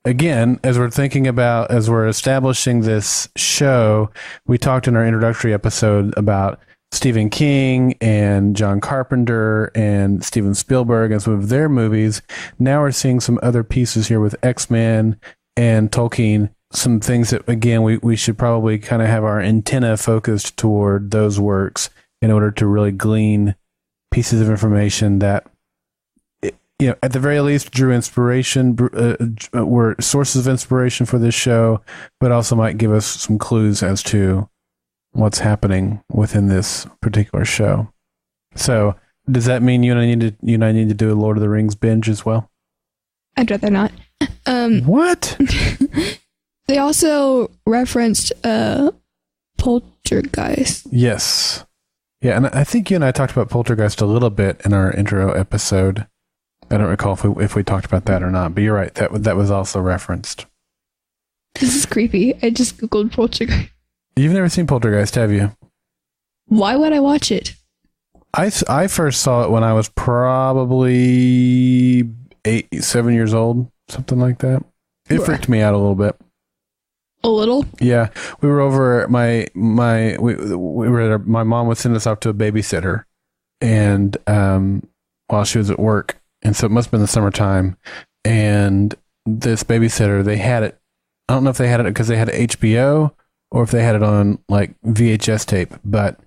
again, as we're establishing this show, we talked in our introductory episode about Stephen King and John Carpenter and Steven Spielberg and some of their movies. Now we're seeing some other pieces here with X-Men and Tolkien, some things that, again, we should probably kind of have our antenna focused toward those works in order to really glean pieces of information that, at the very least drew inspiration, were sources of inspiration for this show, but also might give us some clues as to what's happening within this particular show. So does that mean you and I need to do a Lord of the Rings binge as well? I'd rather not. What? They also referenced Poltergeist. Yes. Yeah, and I think you and I talked about Poltergeist a little bit in our intro episode. I don't recall if we talked about that or not, but you're right. That was also referenced. This is creepy. I just Googled Poltergeist. You've never seen Poltergeist, have you? Why would I watch it? I first saw it when I was probably 7 years old, something like that. It freaked me out a little bit. A little? Yeah, we were over at my mom would send us off to a babysitter, and while she was at work, and so it must have been the summertime. And this babysitter, they had it. I don't know if they had it because they had HBO or if they had it on like VHS tape, but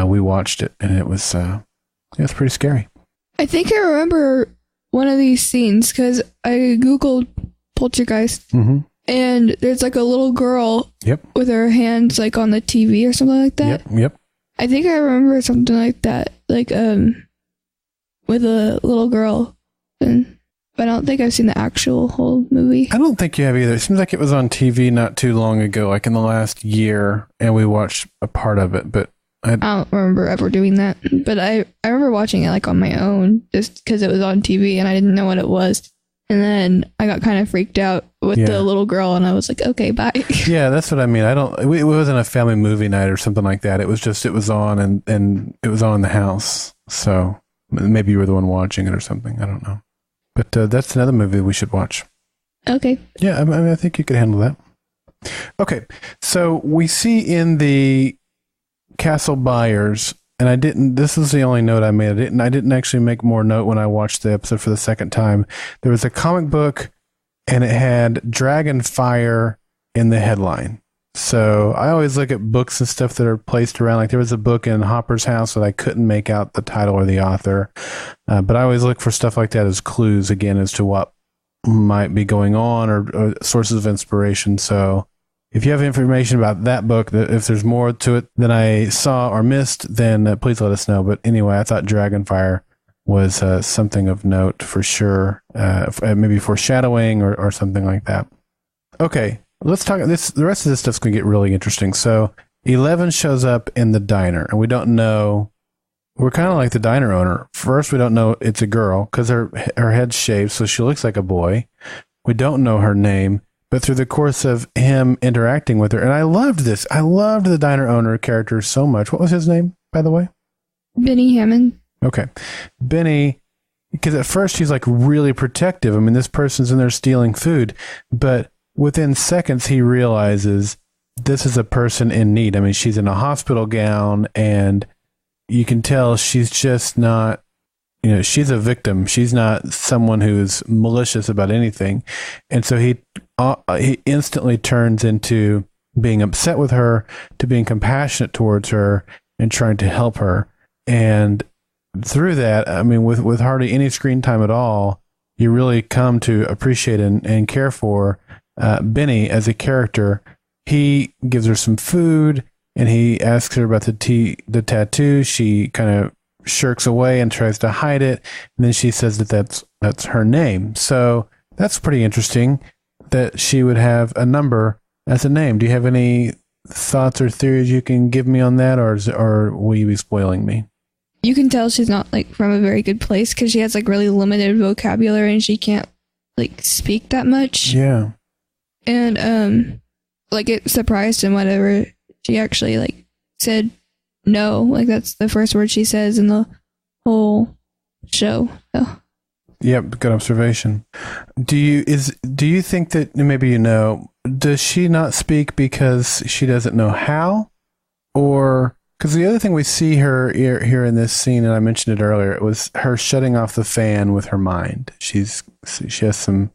we watched it, and it was pretty scary. I think I remember one of these scenes because I Googled poltergeist, and there's like a little girl with her hands like on the TV or something like that. Yep. I think I remember something like that, like with a little girl, but I don't think I've seen the actual whole movie. I don't think you have either. It seems like it was on TV not too long ago, like in the last year, and we watched a part of it, but I don't remember ever doing that. But I remember watching it like on my own just because it was on TV and I didn't know what it was. And then I got kind of freaked out with the little girl, and I was like, okay, bye. Yeah, that's what I mean. It wasn't a family movie night or something like that. It was just, it was on and it was on in the house. So maybe you were the one watching it or something. I don't know. But that's another movie we should watch. Okay. Yeah, I mean, I think you could handle that. Okay. So we see in the Castle Byers, and this is the only note I made. I didn't actually make more note when I watched the episode for the second time. There was a comic book and it had Dragon Fire in the headline. So I always look at books and stuff that are placed around. Like there was a book in Hopper's house that I couldn't make out the title or the author. But I always look for stuff like that as clues, again, as to what might be going on or sources of inspiration. So if you have information about that book, if there's more to it than I saw or missed, then please let us know. But anyway, I thought Dragonfire was something of note for sure, maybe foreshadowing or something like that. Okay, let's talk this. The rest of this stuff's going to get really interesting. So 11 shows up in the diner, and we don't know. We're kind of like the diner owner. First, we don't know it's a girl because her head's shaved, so she looks like a boy. We don't know her name. But through the course of him interacting with her, and I loved this. I loved the diner owner character so much. What was his name, by the way? Benny Hammond. Okay. Benny, because at first he's like really protective. I mean, this person's in there stealing food. But within seconds, he realizes this is a person in need. I mean, she's in a hospital gown, and you can tell she's just not, she's a victim. She's not someone who's malicious about anything. And so he instantly turns into being upset with her to being compassionate towards her and trying to help her. And through that, I mean, with hardly any screen time at all, you really come to appreciate and care for Benny as a character. He gives her some food and he asks her about the tattoo. She kind of shirks away and tries to hide it. And then she says that's her name. So that's pretty interesting that she would have a number as a name. Do you have any thoughts or theories you can give me on that, or will you be spoiling me? You can tell she's not like from a very good place because she has like really limited vocabulary and she can't like speak that much. Yeah. And like it surprised him whenever she actually like said no. Like that's the first word she says in the whole show. So. Yep, good observation. Do you think that maybe does she not speak because she doesn't know how, or because the other thing we see her here in this scene, and I mentioned it earlier, it was her shutting off the fan with her mind. She has some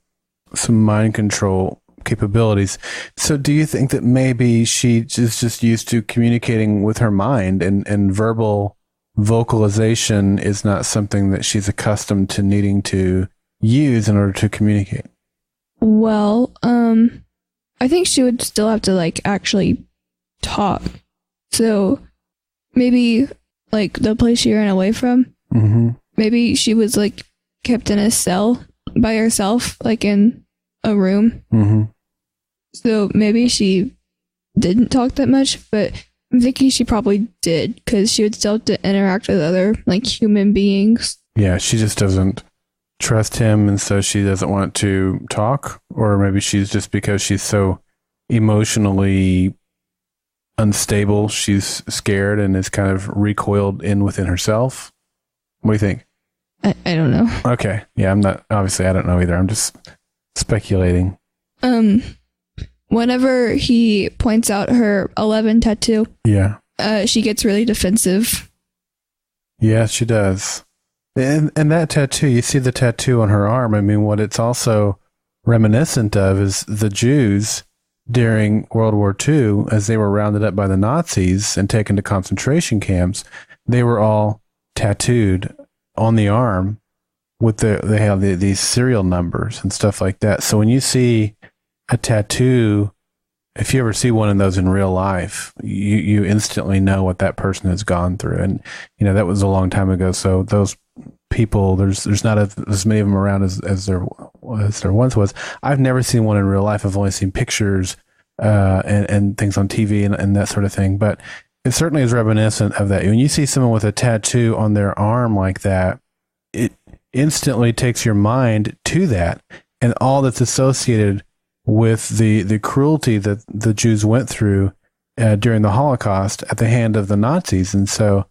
mind control capabilities. So do you think that maybe she is just used to communicating with her mind and verbal vocalization is not something that she's accustomed to needing to use in order to communicate? Well, I think she would still have to like actually talk. So maybe like the place she ran away from, maybe she was like kept in a cell by herself, like in a room. So maybe she didn't talk that much, but I'm thinking she probably did because she would still have to interact with other like human beings. Yeah, she just doesn't trust him, and so she doesn't want to talk. Or maybe she's just because she's so emotionally unstable, she's scared and is kind of recoiled within herself. What do you think? I don't know. Okay. Yeah, I don't know either. I'm just speculating. Whenever he points out her 11 tattoo, she gets really defensive. Yeah, she does. And that tattoo, you see the tattoo on her arm. I mean, what it's also reminiscent of is the Jews during World War II, as they were rounded up by the Nazis and taken to concentration camps, they were all tattooed on the arm with they have these serial numbers and stuff like that. So when you see a tattoo, if you ever see one of those in real life, you instantly know what that person has gone through. And, that was a long time ago. So those people, there's not as many of them around as there once was. I've never seen one in real life. I've only seen pictures and things on TV and that sort of thing. But it certainly is reminiscent of that. When you see someone with a tattoo on their arm like that, it instantly takes your mind to that and all that's associated with the cruelty that the Jews went through during the Holocaust at the hand of the Nazis. And so,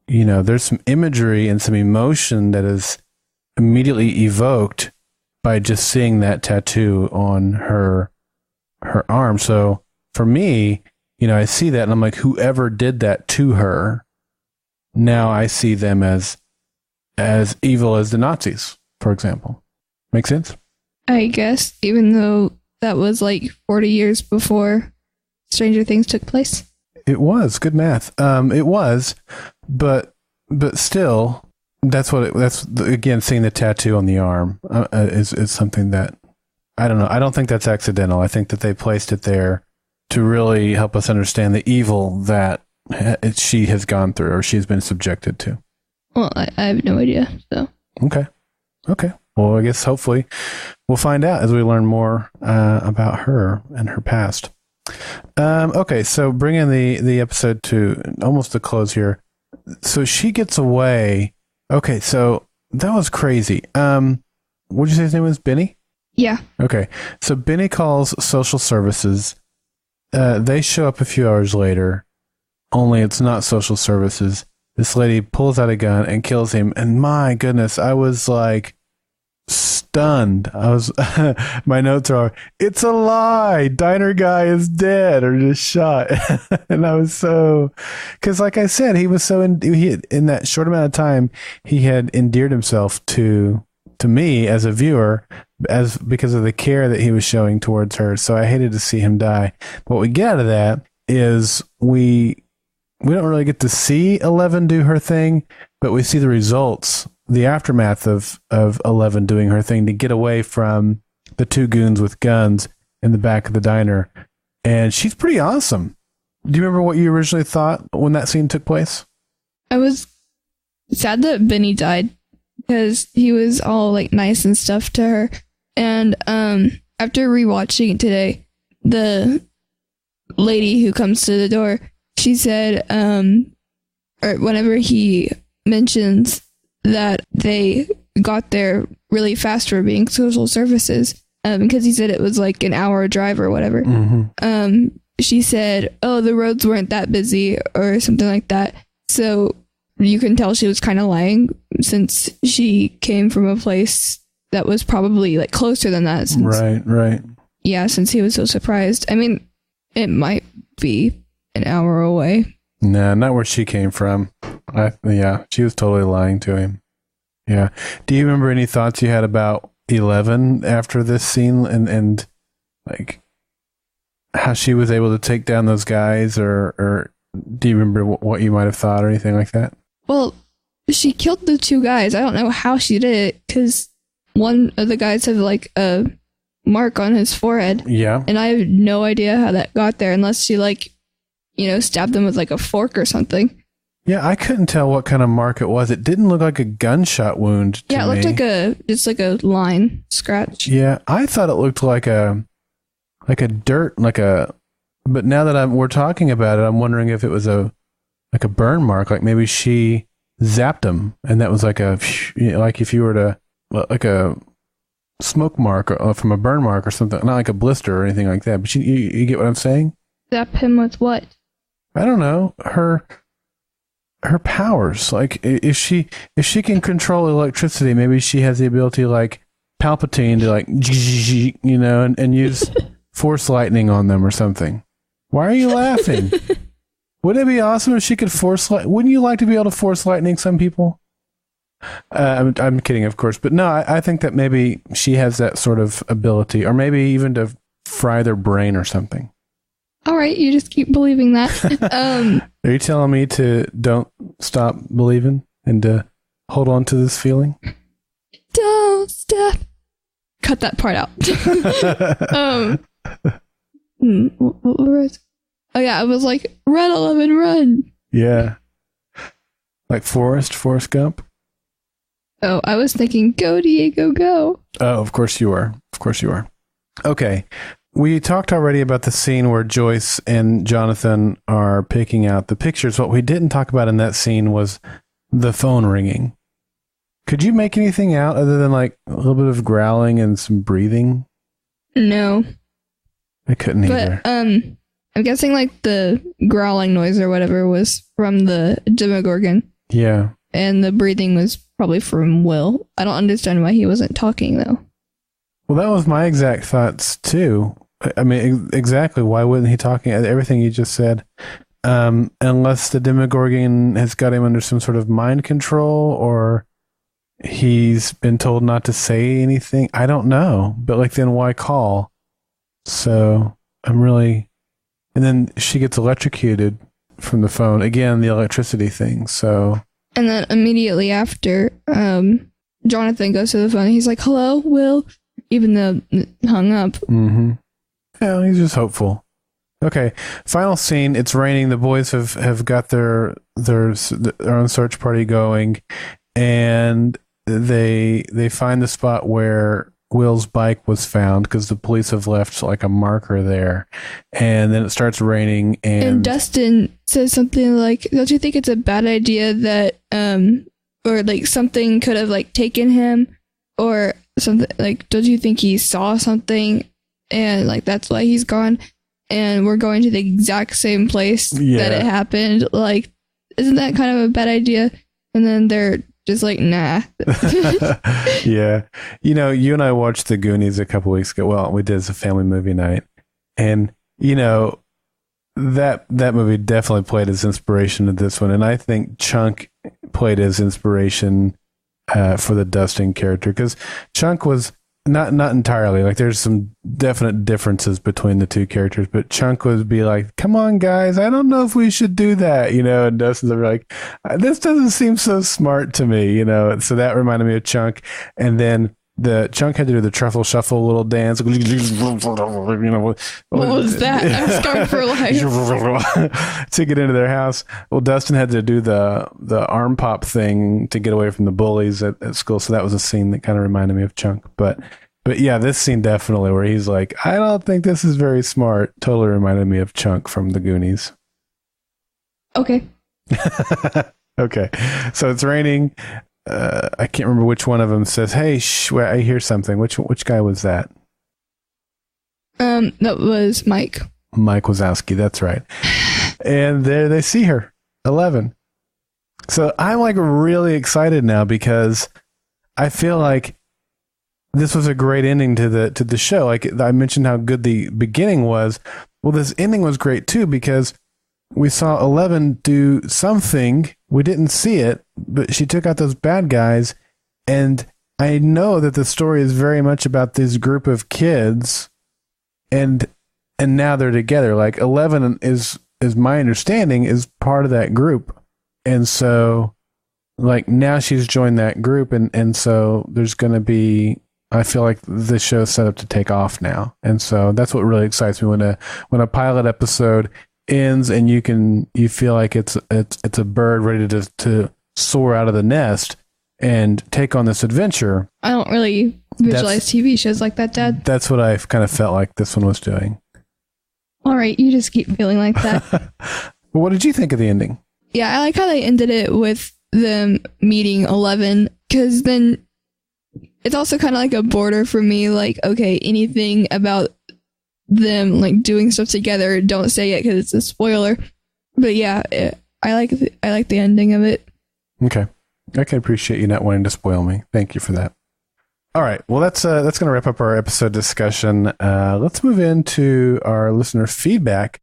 there's some imagery and some emotion that is immediately evoked by just seeing that tattoo on her arm. So for me, I see that and I'm like, whoever did that to her, now I see them as evil as the Nazis, for example. Make sense? I guess, even though that was like 40 years before Stranger Things took place. It was good math. It was, but still, that's again, seeing the tattoo on the arm is something that I don't know. I don't think that's accidental. I think that they placed it there to really help us understand the evil that she has gone through or she's been subjected to. Well, I have no idea. So okay. Well, I guess hopefully we'll find out as we learn more about her and her past. Okay, so bringing the episode to almost a close here. So she gets away. Okay, so that was crazy. What did you say his name was? Benny? Yeah. Okay, so Benny calls social services. They show up a few hours later, only it's not social services. This lady pulls out a gun and kills him. And my goodness, I was like stunned. My notes are, it's a lie. Diner guy is dead or just shot. And I was because like I said, he was so in that short amount of time, he had endeared himself to me as a viewer because of the care that he was showing towards her. So I hated to see him die. But what we get out of that is we don't really get to see Eleven do her thing, but we see the results, the aftermath of Eleven doing her thing to get away from the two goons with guns in the back of the diner. And she's pretty awesome. Do you remember what you originally thought when that scene took place? I was sad that Benny died because he was all like nice and stuff to her. And after rewatching it today, the lady who comes to the door, she said, or whenever he mentions that they got there really fast for being social services, because he said it was like an hour drive or whatever. Mm-hmm. She said, oh, the roads weren't that busy or something like that. So you can tell she was kind of lying since she came from a place that was probably like closer than that. Right. Yeah, since he was so surprised. I mean, it might be an hour away. No, not where she came from. Yeah, she was totally lying to him. Yeah. Do you remember any thoughts you had about 11 after this scene and like how she was able to take down those guys or do you remember what you might have thought or anything like that? Well, she killed the two guys. I don't know how she did it because one of the guys had like a mark on his forehead. Yeah. And I have no idea how that got there unless she stabbed them with like a fork or something. Yeah, I couldn't tell what kind of mark it was. It didn't look like a gunshot wound to me. Yeah, it looked just like a line scratch. Yeah, I thought it looked like a dirt, but now that we're talking about it, I'm wondering if it was a burn mark, like maybe she zapped him and that was like like if you were to, like a smoke mark or from a burn mark or something, not like a blister or anything like that, but you get what I'm saying? Zap him with what? I don't know. Her powers, like if she can control electricity, maybe she has the ability like Palpatine to like and use force lightning on them or something. Why are you laughing? Wouldn't it be awesome if she could force light? Wouldn't you like to be able to force lightning some people? I'm kidding, of course, but no, I think that maybe she has that sort of ability, or maybe even to fry their brain or something. All right, you just keep believing that. Are you telling me to don't stop believing and to hold on to this feeling? Don't stop. Cut that part out. What was? Oh yeah, it was like run 11, run. Yeah, like Forrest Gump. Oh, I was thinking go Diego, go. Oh, of course you are. Of course you are. Okay. We talked already about the scene where Joyce and Jonathan are picking out the pictures. What we didn't talk about in that scene was the phone ringing. Could you make anything out other than like a little bit of growling and some breathing? No. I couldn't either. But I'm guessing like the growling noise or whatever was from the Demogorgon. Yeah. And the breathing was probably from Will. I don't understand why he wasn't talking though. Well, that was my exact thoughts too. I mean, exactly. Why wouldn't he talking? Everything you just said. Unless the Demogorgon has got him under some sort of mind control, or he's been told not to say anything. I don't know. But like, then why call? So I'm really. And then she gets electrocuted from the phone again. The electricity thing. So. And then immediately after, Jonathan goes to the phone. He's like, "Hello, Will." Even though it hung up. Mm-hmm. Yeah, he's just hopeful. Okay, final scene. It's raining. The boys have got their own search party going, and they find the spot where Will's bike was found because the police have left like a marker there, and then it starts raining. And Dustin says something like, "Don't you think it's a bad idea that or like something could have like taken him or." Something like, don't you think he saw something and like that's why he's gone, and we're going to the exact same place that it happened? Like, isn't that kind of a bad idea? And then they're just like, nah. Yeah, you and I watched The Goonies a couple weeks ago. Well, we did as a family movie night, and that movie definitely played as inspiration to this one, and I think Chunk played as inspiration for the Dustin character, because Chunk was not entirely like, there's some definite differences between the two characters, but Chunk would be like, "Come on, guys, I don't know if we should do that," and Dustin's like, "This doesn't seem so smart to me," So that reminded me of Chunk, and then the Chunk had to do the truffle shuffle little dance. What was that? I'm scarred for life. To get into their house. Well, Dustin had to do the arm pop thing to get away from the bullies at school. So that was a scene that kind of reminded me of Chunk. But yeah, this scene definitely where he's like, "I don't think this is very smart," totally reminded me of Chunk from The Goonies. Okay. Okay. So it's raining. I can't remember which one of them says, "Hey, wait, I hear something." Which guy was that? That was Mike. Mike Wazowski, that's right. And there they see her, 11. So I'm like really excited now because I feel like this was a great ending to the show. Like I mentioned how good the beginning was. Well, this ending was great too because we saw 11 do something. We didn't see it, but she took out those bad guys. And I know that the story is very much about this group of kids, and now they're together. Like 11 is my understanding, is part of that group. And so like now she's joined that group, and so there's going to be, I feel like the show's set up to take off now. And so that's what really excites me when a pilot episode ends and you feel like it's a bird ready to soar out of the nest and take on this adventure. I don't really visualize TV shows like that, Dad. That's what I kind of felt like this one was doing. All right, you just keep feeling like that. Well, what did you think of the ending? Yeah, I like how they ended it with them meeting 11, because then it's also kind of like a border for me. Like, okay, anything about them like doing stuff together, don't say it because it's a spoiler. But yeah, I like the ending of it. Okay, I can appreciate you not wanting to spoil me. Thank you for that. All right, well that's going to wrap up our episode discussion. Let's move into our listener feedback.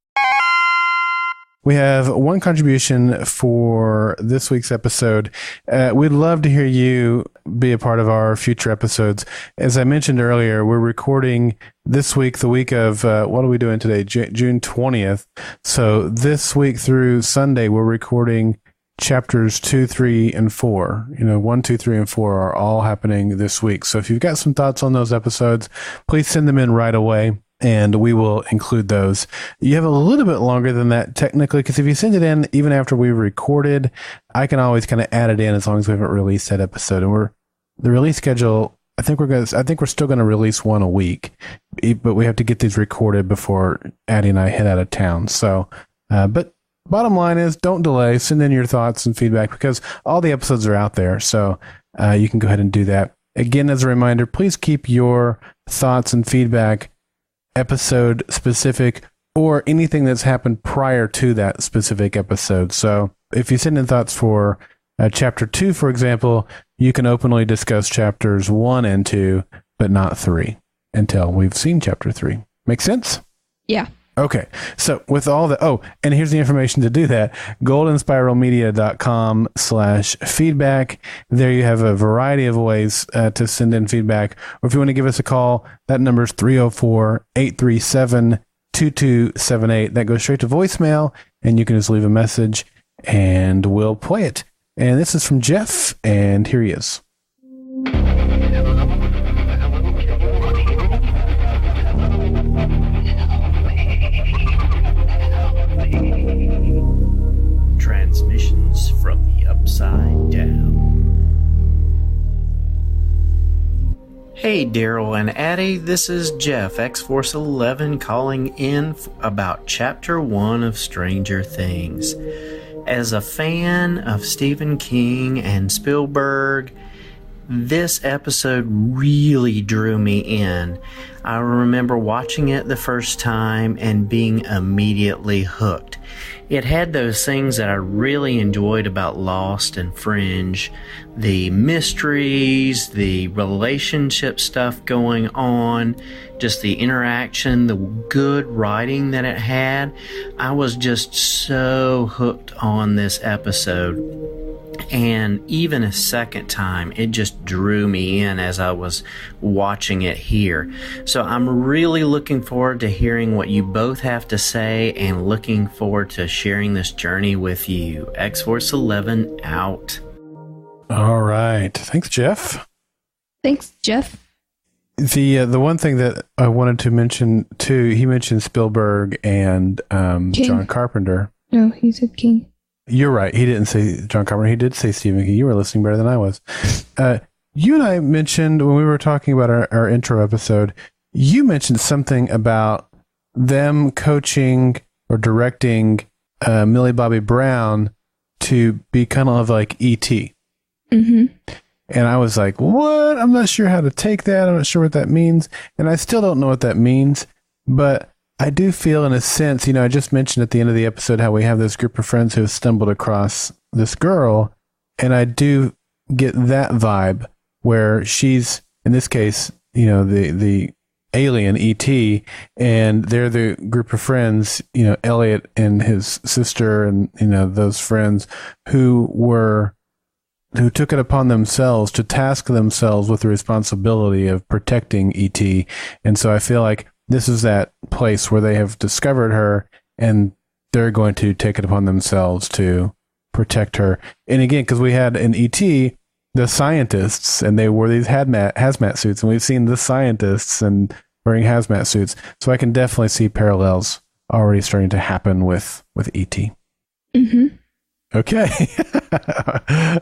we have one contribution for this week's episode. We'd love to hear you be a part of our future episodes. As I mentioned earlier, we're recording this week, the week of, what are we doing today? June 20th. So this week through Sunday, we're recording chapters 2, 3, and 4. 1, 2, 3, and 4 are all happening this week. So if you've got some thoughts on those episodes, please send them in right away, and we will include those. You have a little bit longer than that technically, because if you send it in even after we've recorded, I can always kind of add it in as long as we haven't released that episode. And the release schedule, I think we're still going to release one a week, but we have to get these recorded before Addi and I head out of town. So, but bottom line is, don't delay. Send in your thoughts and feedback, because all the episodes are out there. So you can go ahead and do that. Again, as a reminder, please keep your thoughts and feedback episode specific, or anything that's happened prior to that specific episode. So if you send in thoughts for chapter 2, for example, you can openly discuss chapters 1 and 2, but not 3 until we've seen chapter 3. Make sense? Yeah. Okay, so with all the, and here's the information to do that, goldenspiralmedia.com/feedback. There you have a variety of ways to send in feedback. Or if you want to give us a call, that number is 304-837-2278. That goes straight to voicemail, and you can just leave a message, and we'll play it. And this is from Jeff, and here he is. Transmissions from the Upside Down. Hey Darrell and Addi, this is Jeff, X-Force 11, calling in about Chapter 1 of Stranger Things. As a fan of Stephen King and Spielberg, this episode really drew me in. I remember watching it the first time and being immediately hooked. It had those things that I really enjoyed about Lost and Fringe. The mysteries, the relationship stuff going on, just the interaction, the good writing that it had. I was just so hooked on this episode. And even a second time, it just drew me in as I was watching it here. So I'm really looking forward to hearing what you both have to say, and looking forward to sharing this journey with you. X-Force 11 out. All right. Thanks, Jeff. Thanks, Jeff. The one thing that I wanted to mention too, he mentioned Spielberg and John Carpenter. No, he said King. You're right. He didn't say John Carpenter. He did say Stephen King. You were listening better than I was. You and I mentioned, when we were talking about our intro episode, you mentioned something about them coaching or directing Millie Bobby Brown to be kind of like E.T. Mm-hmm. And I was like, what? I'm not sure how to take that. I'm not sure what that means. And I still don't know what that means. But I do feel, in a sense, I just mentioned at the end of the episode how we have this group of friends who have stumbled across this girl, and I do get that vibe where she's, in this case, the alien ET, and they're the group of friends, Elliot and his sister, and those friends who took it upon themselves to task themselves with the responsibility of protecting ET. And so I feel like this is that place where they have discovered her, and they're going to take it upon themselves to protect her. And again, because we had in E.T. the scientists, and they wore these hazmat suits, and we've seen the scientists and wearing hazmat suits. So I can definitely see parallels already starting to happen with E.T. Mm-hmm. Okay.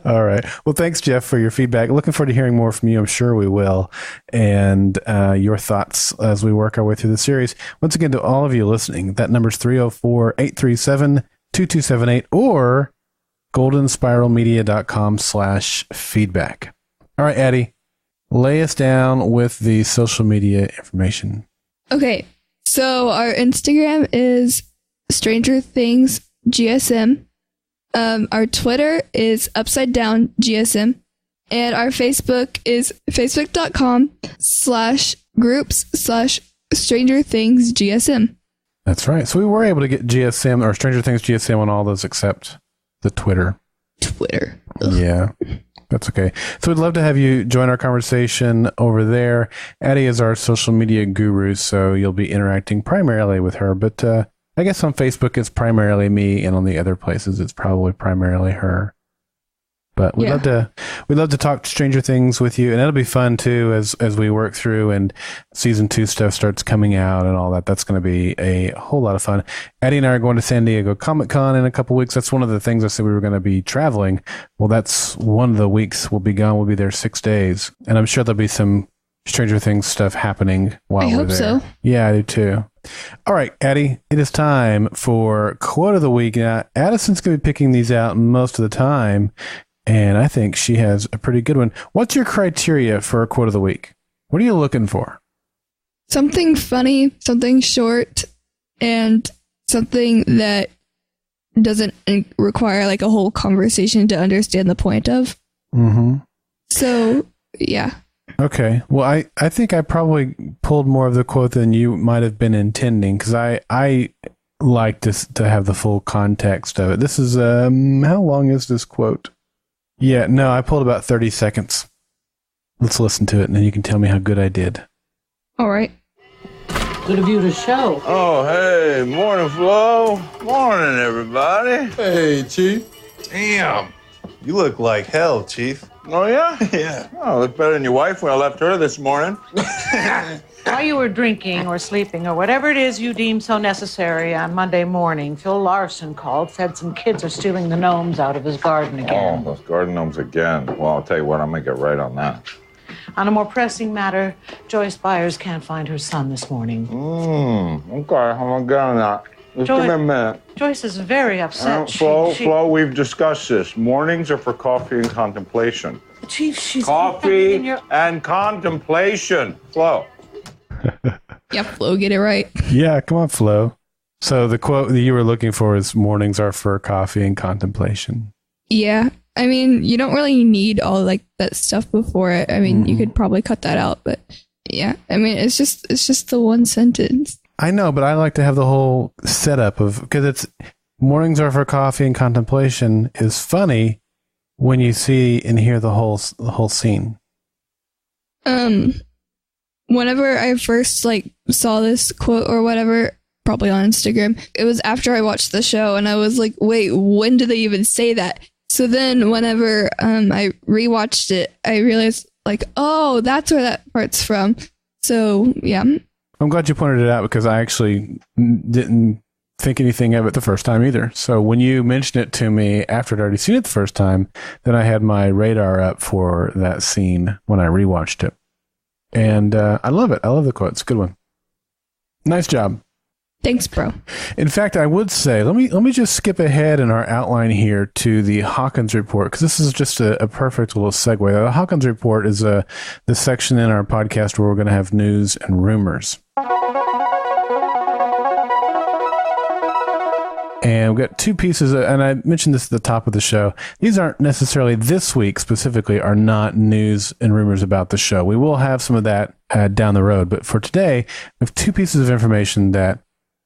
All right. Well, thanks, Jeff, for your feedback. Looking forward to hearing more from you. I'm sure we will. And your thoughts as we work our way through the series. Once again, to all of you listening, that number is 304-837-2278 or goldenspiralmedia.com/feedback. All right, Addi, lay us down with the social media information. Okay. So our Instagram is Stranger Things GSM. Our Twitter is Upside Down GSM, and our Facebook is facebook.com/groups/Stranger Things GSM. That's right. So we were able to get GSM or Stranger Things GSM on all those except the Twitter. Ugh. Yeah, that's okay. So we'd love to have you join our conversation over there. Addi is our social media guru, so you'll be interacting primarily with her. But I guess on Facebook it's primarily me, and on the other places it's probably primarily her. But we'd love to talk Stranger Things with you, and it'll be fun too as we work through and season 2 stuff starts coming out and all that. That's going to be a whole lot of fun. Addi and I are going to San Diego Comic-Con in a couple weeks. That's one of the things I said we were going to be traveling. Well, that's one of the weeks we'll be gone. We'll be there 6 days, and I'm sure there'll be some Stranger Things stuff happening while we're there. I hope so. Yeah, I do too. All right, Addi, it is time for Quote of the Week. Now, Addison's going to be picking these out most of the time, and I think she has a pretty good one. What's your criteria for a quote of the week? What are you looking for? Something funny, something short, and something that doesn't require like a whole conversation to understand the point of. Mm-hmm. So, yeah. Okay. Well, I think I probably pulled more of the quote than you might have been intending, because I like to have the full context of it. This is, how long is this quote? Yeah, no, I pulled about 30 seconds. Let's listen to it, and then you can tell me how good I did. All right. Good of you to show. Oh, hey, morning, Flo. Morning, everybody. Hey, Chief. Damn. You look like hell, Chief. Oh, yeah? Yeah. Oh, I look better than your wife when I left her this morning. While you were drinking or sleeping or whatever it is you deem so necessary on Monday morning, Phil Larson called, said some kids are stealing the gnomes out of his garden again. Oh, those garden gnomes again. Well, I'll tell you what, I'm going to get right on that. On a more pressing matter, Joyce Byers can't find her son this morning. Okay, I'm going to get on that. Just give me a minute. Joyce is very upset. Flo, we've discussed this. Mornings are for coffee and contemplation. Chief, she's... Coffee and contemplation. Flo. Yeah, Flo, get it right. Yeah, come on, Flo. So the quote that you were looking for is mornings are for coffee and contemplation. Yeah. I mean, you don't really need all like that stuff before it. I mean, you could probably cut that out, but yeah. I mean, it's just the one sentence. I know, but I like to have the whole setup of, because it's mornings are for coffee and contemplation is funny when you see and hear the whole scene. Whenever I first like saw this quote or whatever, probably on Instagram, it was after I watched the show and I was like, wait, when did they even say that? So then whenever I rewatched it, I realized like, oh, that's where that part's from. So yeah. I'm glad you pointed it out, because I actually didn't think anything of it the first time either. So when you mentioned it to me after I'd already seen it the first time, then I had my radar up for that scene when I rewatched it. And I love it. I love the quote. It's a good one. Nice job. Thanks, bro. In fact, I would say, let me just skip ahead in our outline here to the Hawkins report, because this is just a perfect little segue. The Hawkins report is the section in our podcast where we're going to have news and rumors. And we've got two pieces, and I mentioned this at the top of the show. These aren't necessarily, this week specifically, are not news and rumors about the show. We will have some of that down the road. But for today, we have two pieces of information that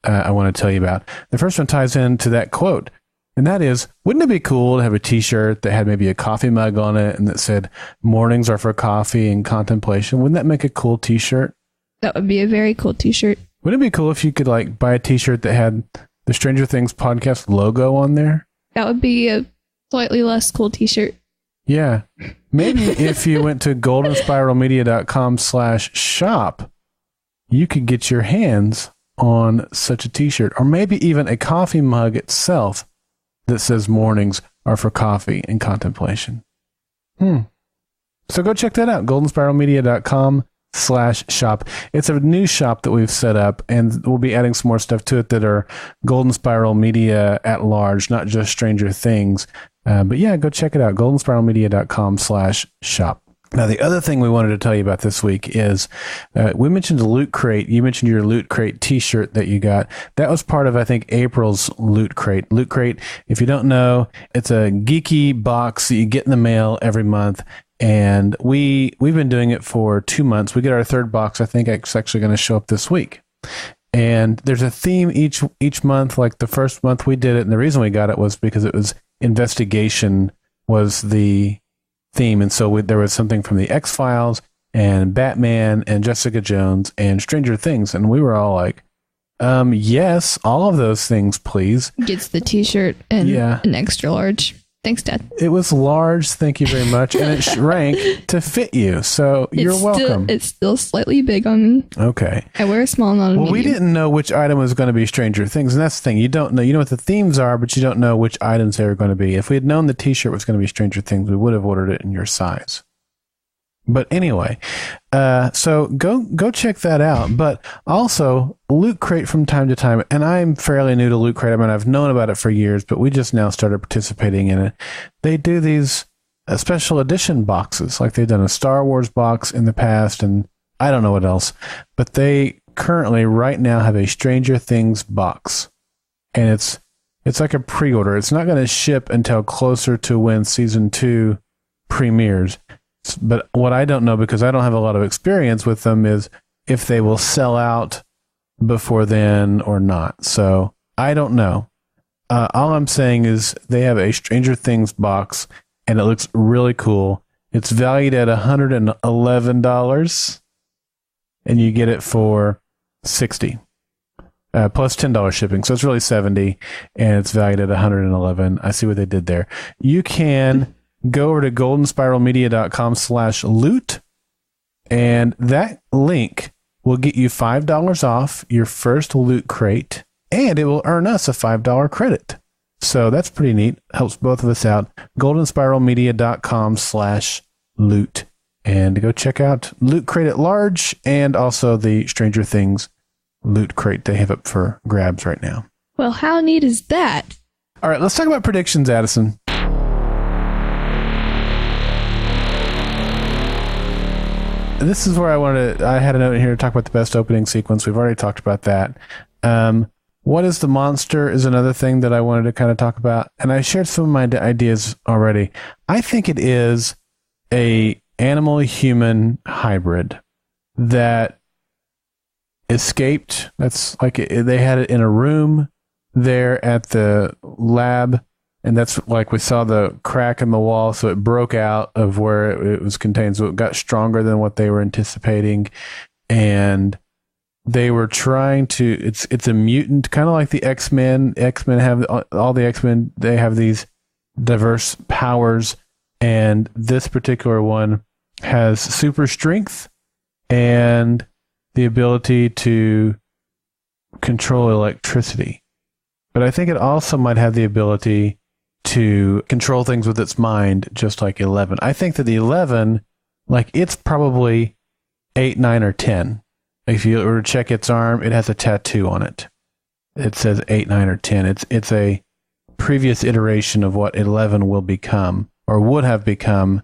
I want to tell you about. The first one ties into that quote, and that is, wouldn't it be cool to have a t-shirt that had maybe a coffee mug on it and that said, mornings are for coffee and contemplation? Wouldn't that make a cool t-shirt? That would be a very cool t-shirt. Wouldn't it be cool if you could like buy a t-shirt that had the Stranger Things podcast logo on there? That would be a slightly less cool t-shirt. Yeah. Maybe if you went to goldenspiralmedia.com/shop, you could get your hands on such a t-shirt, or maybe even a coffee mug itself that says mornings are for coffee and contemplation. So go check that out. goldenspiralmedia.com/shop. It's a new shop that we've set up, and we'll be adding some more stuff to it that are Golden Spiral Media at large, not just Stranger Things. But yeah, go check it out. goldenspiralmedia.com/shop. Now, the other thing we wanted to tell you about this week is we mentioned the Loot Crate. You mentioned your Loot Crate t-shirt that you got. That was part of, I think, April's Loot Crate. Loot Crate, if you don't know, it's a geeky box that you get in the mail every month. And we've been doing it for 2 months. We get our third box. I think it's actually going to show up this week. And there's a theme each month. Like the first month we did it, and the reason we got it was because it was investigation was the theme. And so there was something from the X-Files and Batman and Jessica Jones and Stranger Things. And we were all like, yes, all of those things, please. Gets the t-shirt and an extra large. Thanks, Dad. It was large, thank you very much, and it shrank to fit you, so you're welcome. It's still slightly big on me. Okay. I wear a small, not a medium. We didn't know which item was going to be Stranger Things, and that's the thing. You don't know. You know what the themes are, but you don't know which items they were going to be. If we had known the t-shirt was going to be Stranger Things, we would have ordered it in your size. But anyway, so go check that out. But also, Loot Crate from time to time, and I'm fairly new to Loot Crate. I mean, I've known about it for years, but we just now started participating in it. They do these special edition boxes, like they've done a Star Wars box in the past, and I don't know what else. But they currently, right now, have a Stranger Things box, and it's like a pre-order. It's not going to ship until closer to when season 2 premieres. But what I don't know, because I don't have a lot of experience with them, is if they will sell out before then or not. So I don't know. All I'm saying is they have a Stranger Things box, and it looks really cool. It's valued at $111, and you get it for $60 plus $10 shipping. So it's really $70, and it's valued at $111. I see what they did there. You can go over to goldenspiralmedia.com/loot, and that link will get you $5 off your first Loot Crate, and it will earn us a $5 credit. So that's pretty neat. Helps both of us out. goldenspiralmedia.com/loot, and go check out Loot Crate at large and also the Stranger Things Loot Crate they have up for grabs right now. Well, how neat is that? All right, let's talk about predictions, Addison. This is where I had a note here to talk about the best opening sequence. We've already talked about that. What is the monster is another thing that I wanted to kind of talk about. And I shared some of my ideas already. I think it is a animal-human hybrid that escaped. That's like they had it in a room there at the lab. And that's like we saw the crack in the wall, so it broke out of where it was contained. So it got stronger than what they were anticipating. And they were trying to, it's a mutant, kind of like the X-Men. X-Men have, all the X-Men, they have these diverse powers. And this particular one has super strength and the ability to control electricity. But I think it also might have the ability to control things with its mind, just like 11. I think that the 11, like it's probably 8, 9, or 10. If you were to check its arm, it has a tattoo on it. It says 8, 9, or 10. It's a previous iteration of what 11 will become, or would have become,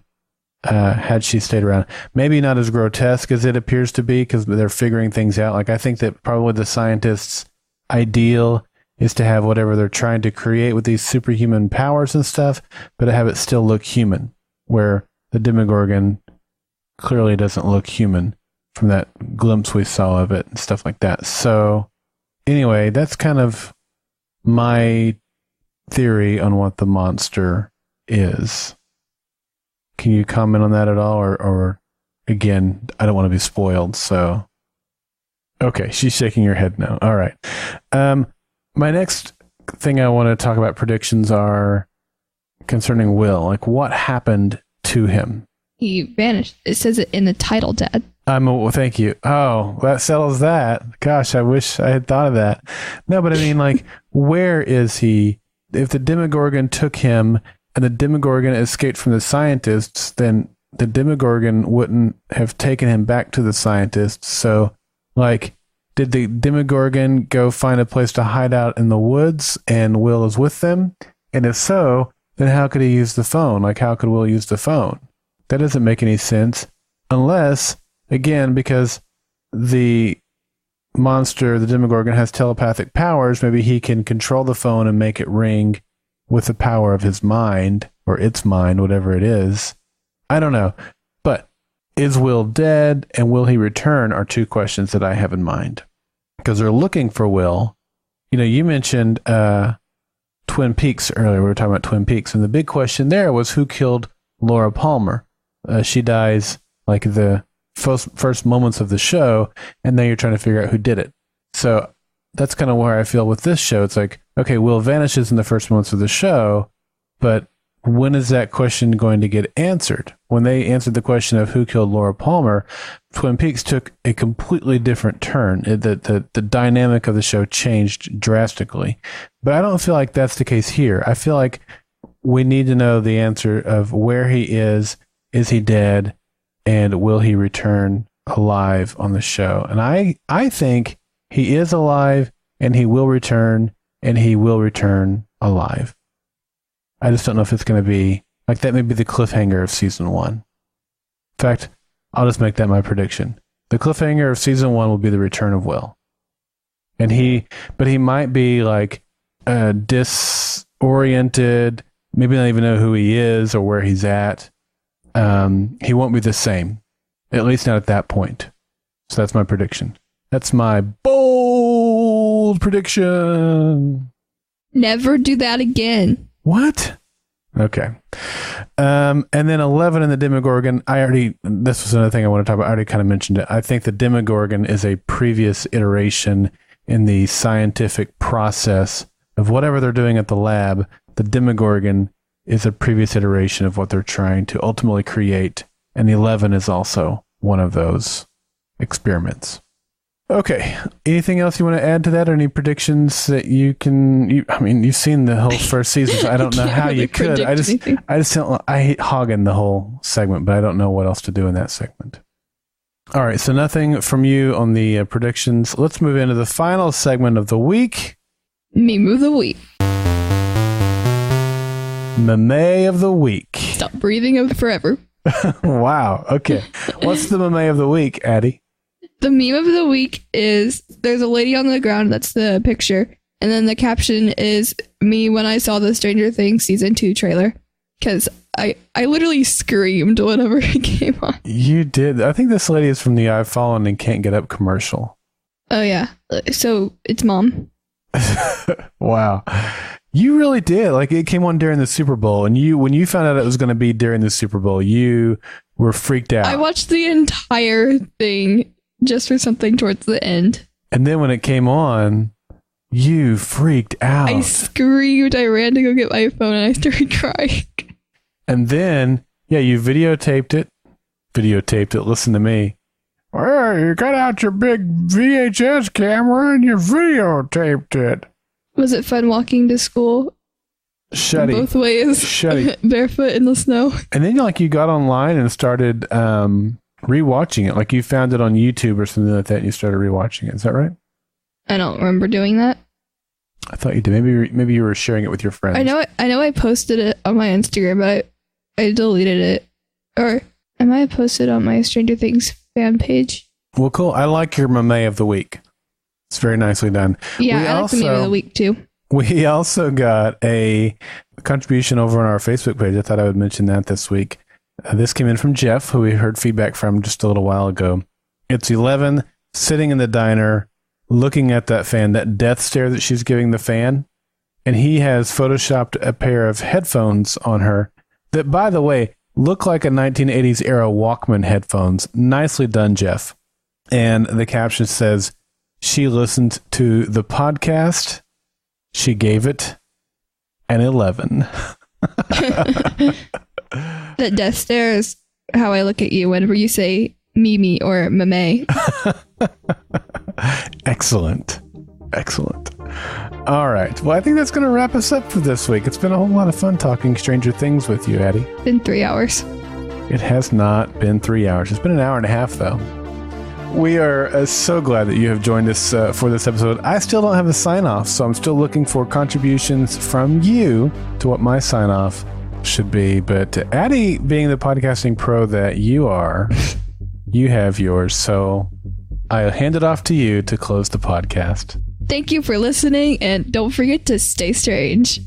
had she stayed around. Maybe not as grotesque as it appears to be, because they're figuring things out. Like I think that probably the scientists' ideal is to have whatever they're trying to create with these superhuman powers and stuff, but to have it still look human, where the Demogorgon clearly doesn't look human from that glimpse we saw of it and stuff like that. So anyway, that's kind of my theory on what the monster is. Can you comment on that at all? Or again, I don't want to be spoiled, so. Okay, she's shaking her head no. All right. My next thing I want to talk about predictions are concerning Will. Like, what happened to him? He vanished. It says it in the title, Dad. Well, thank you. Oh, that settles that. Gosh, I wish I had thought of that. No, but I mean, like, where is he? If the Demogorgon took him and the Demogorgon escaped from the scientists, then the Demogorgon wouldn't have taken him back to the scientists. So, like, did the Demogorgon go find a place to hide out in the woods and Will is with them? And if so, then how could he use the phone? Like, how could Will use the phone? That doesn't make any sense. Unless, again, because the monster, the Demogorgon, has telepathic powers, maybe he can control the phone and make it ring with the power of his mind, or its mind, whatever it is. I don't know. But is Will dead, and will he return, are two questions that I have in mind. because they're looking for Will. You know, you mentioned Twin Peaks earlier. We were talking about Twin Peaks, and the big question there was who killed Laura Palmer. She dies like the first moments of the show, and then you're trying to figure out who did it. So that's kind of where I feel with this show. It's like, okay, Will vanishes in the first moments of the show, but when is that question going to get answered? When they answered the question of who killed Laura Palmer, Twin Peaks took a completely different turn. The dynamic of the show changed drastically. But I don't feel like that's the case here. I feel like we need to know the answer of where he is he dead, and will he return alive on the show? And I think he is alive, and he will return alive. I just don't know if it's going to be like that. May be the cliffhanger of season 1. In fact, I'll just make that my prediction. The cliffhanger of season 1 will be the return of Will. But he might be like disoriented, maybe not even know who he is or where he's at. He won't be the same, at least not at that point. So that's my prediction. That's my bold prediction. Never do that again. What? Okay. And then 11 in the Demogorgon. This was another thing I want to talk about. I already kind of mentioned it. I think the Demogorgon is a previous iteration in the scientific process of whatever they're doing at the lab. The Demogorgon is a previous iteration of what they're trying to ultimately create. And 11 is also one of those experiments. Okay. Anything else you want to add to that, or any predictions that you've seen the whole first season, so I don't know how you could. I just don't. I hate hogging the whole segment, but I don't know what else to do in that segment. All right. So nothing from you on the predictions. Let's move into the final segment of the week. Meme of the week. Meme of the week. Stop breathing up forever. Wow. Okay. What's the meme of the week, Addi? The meme of the week is there's a lady on the ground. That's the picture. And then the caption is me when I saw the Stranger Things season 2 trailer. Because I literally screamed whenever it came on. You did. I think this lady is from the I've Fallen and Can't Get Up commercial. Oh, yeah. So it's mom. Wow. You really did. Like, it came on during the Super Bowl, and when you found out it was going to be during the Super Bowl, you were freaked out. I watched the entire thing just for something towards the end. And then when it came on, you freaked out. I screamed. I ran to go get my phone, and I started crying. And then, yeah, you videotaped it. Listen to me. Well, you got out your big VHS camera and you videotaped it. Was it fun walking to school? Shutty. Both ways. Shutty. Barefoot in the snow. And then you got online and started rewatching it. Like you found it on YouTube or something like that and you started rewatching it. Is that right? I don't remember doing that. I thought you did. Maybe you were sharing it with your friends. I know I posted it on my Instagram, but I deleted it. Or I might have posted on my Stranger Things fan page. Well, cool. I like your meme of the week. It's very nicely done. Yeah, I like the meme of the week too. We also got a contribution over on our Facebook page. I thought I would mention that this week. This came in from Jeff, who we heard feedback from just a little while ago. It's 11 sitting in the diner looking at that fan, that death stare that she's giving the fan. And he has photoshopped a pair of headphones on her that, by the way, look like a 1980s era Walkman headphones. Nicely done, Jeff. And the caption says, she listened to the podcast. She gave it an 11. That death stare is how I look at you whenever you say Mimi or Mame. Excellent. All right. Well, I think that's going to wrap us up for this week. It's been a whole lot of fun talking Stranger Things with you, Addi. Been 3 hours. It has not been 3 hours. It's been an hour and a half, though. We are so glad that you have joined us for this episode. I still don't have a sign-off, so I'm still looking for contributions from you to what my sign-off should be. But Addi, being the podcasting pro that you are, you have yours. So I'll hand it off to you to close the podcast. Thank you for listening, and don't forget to stay strange.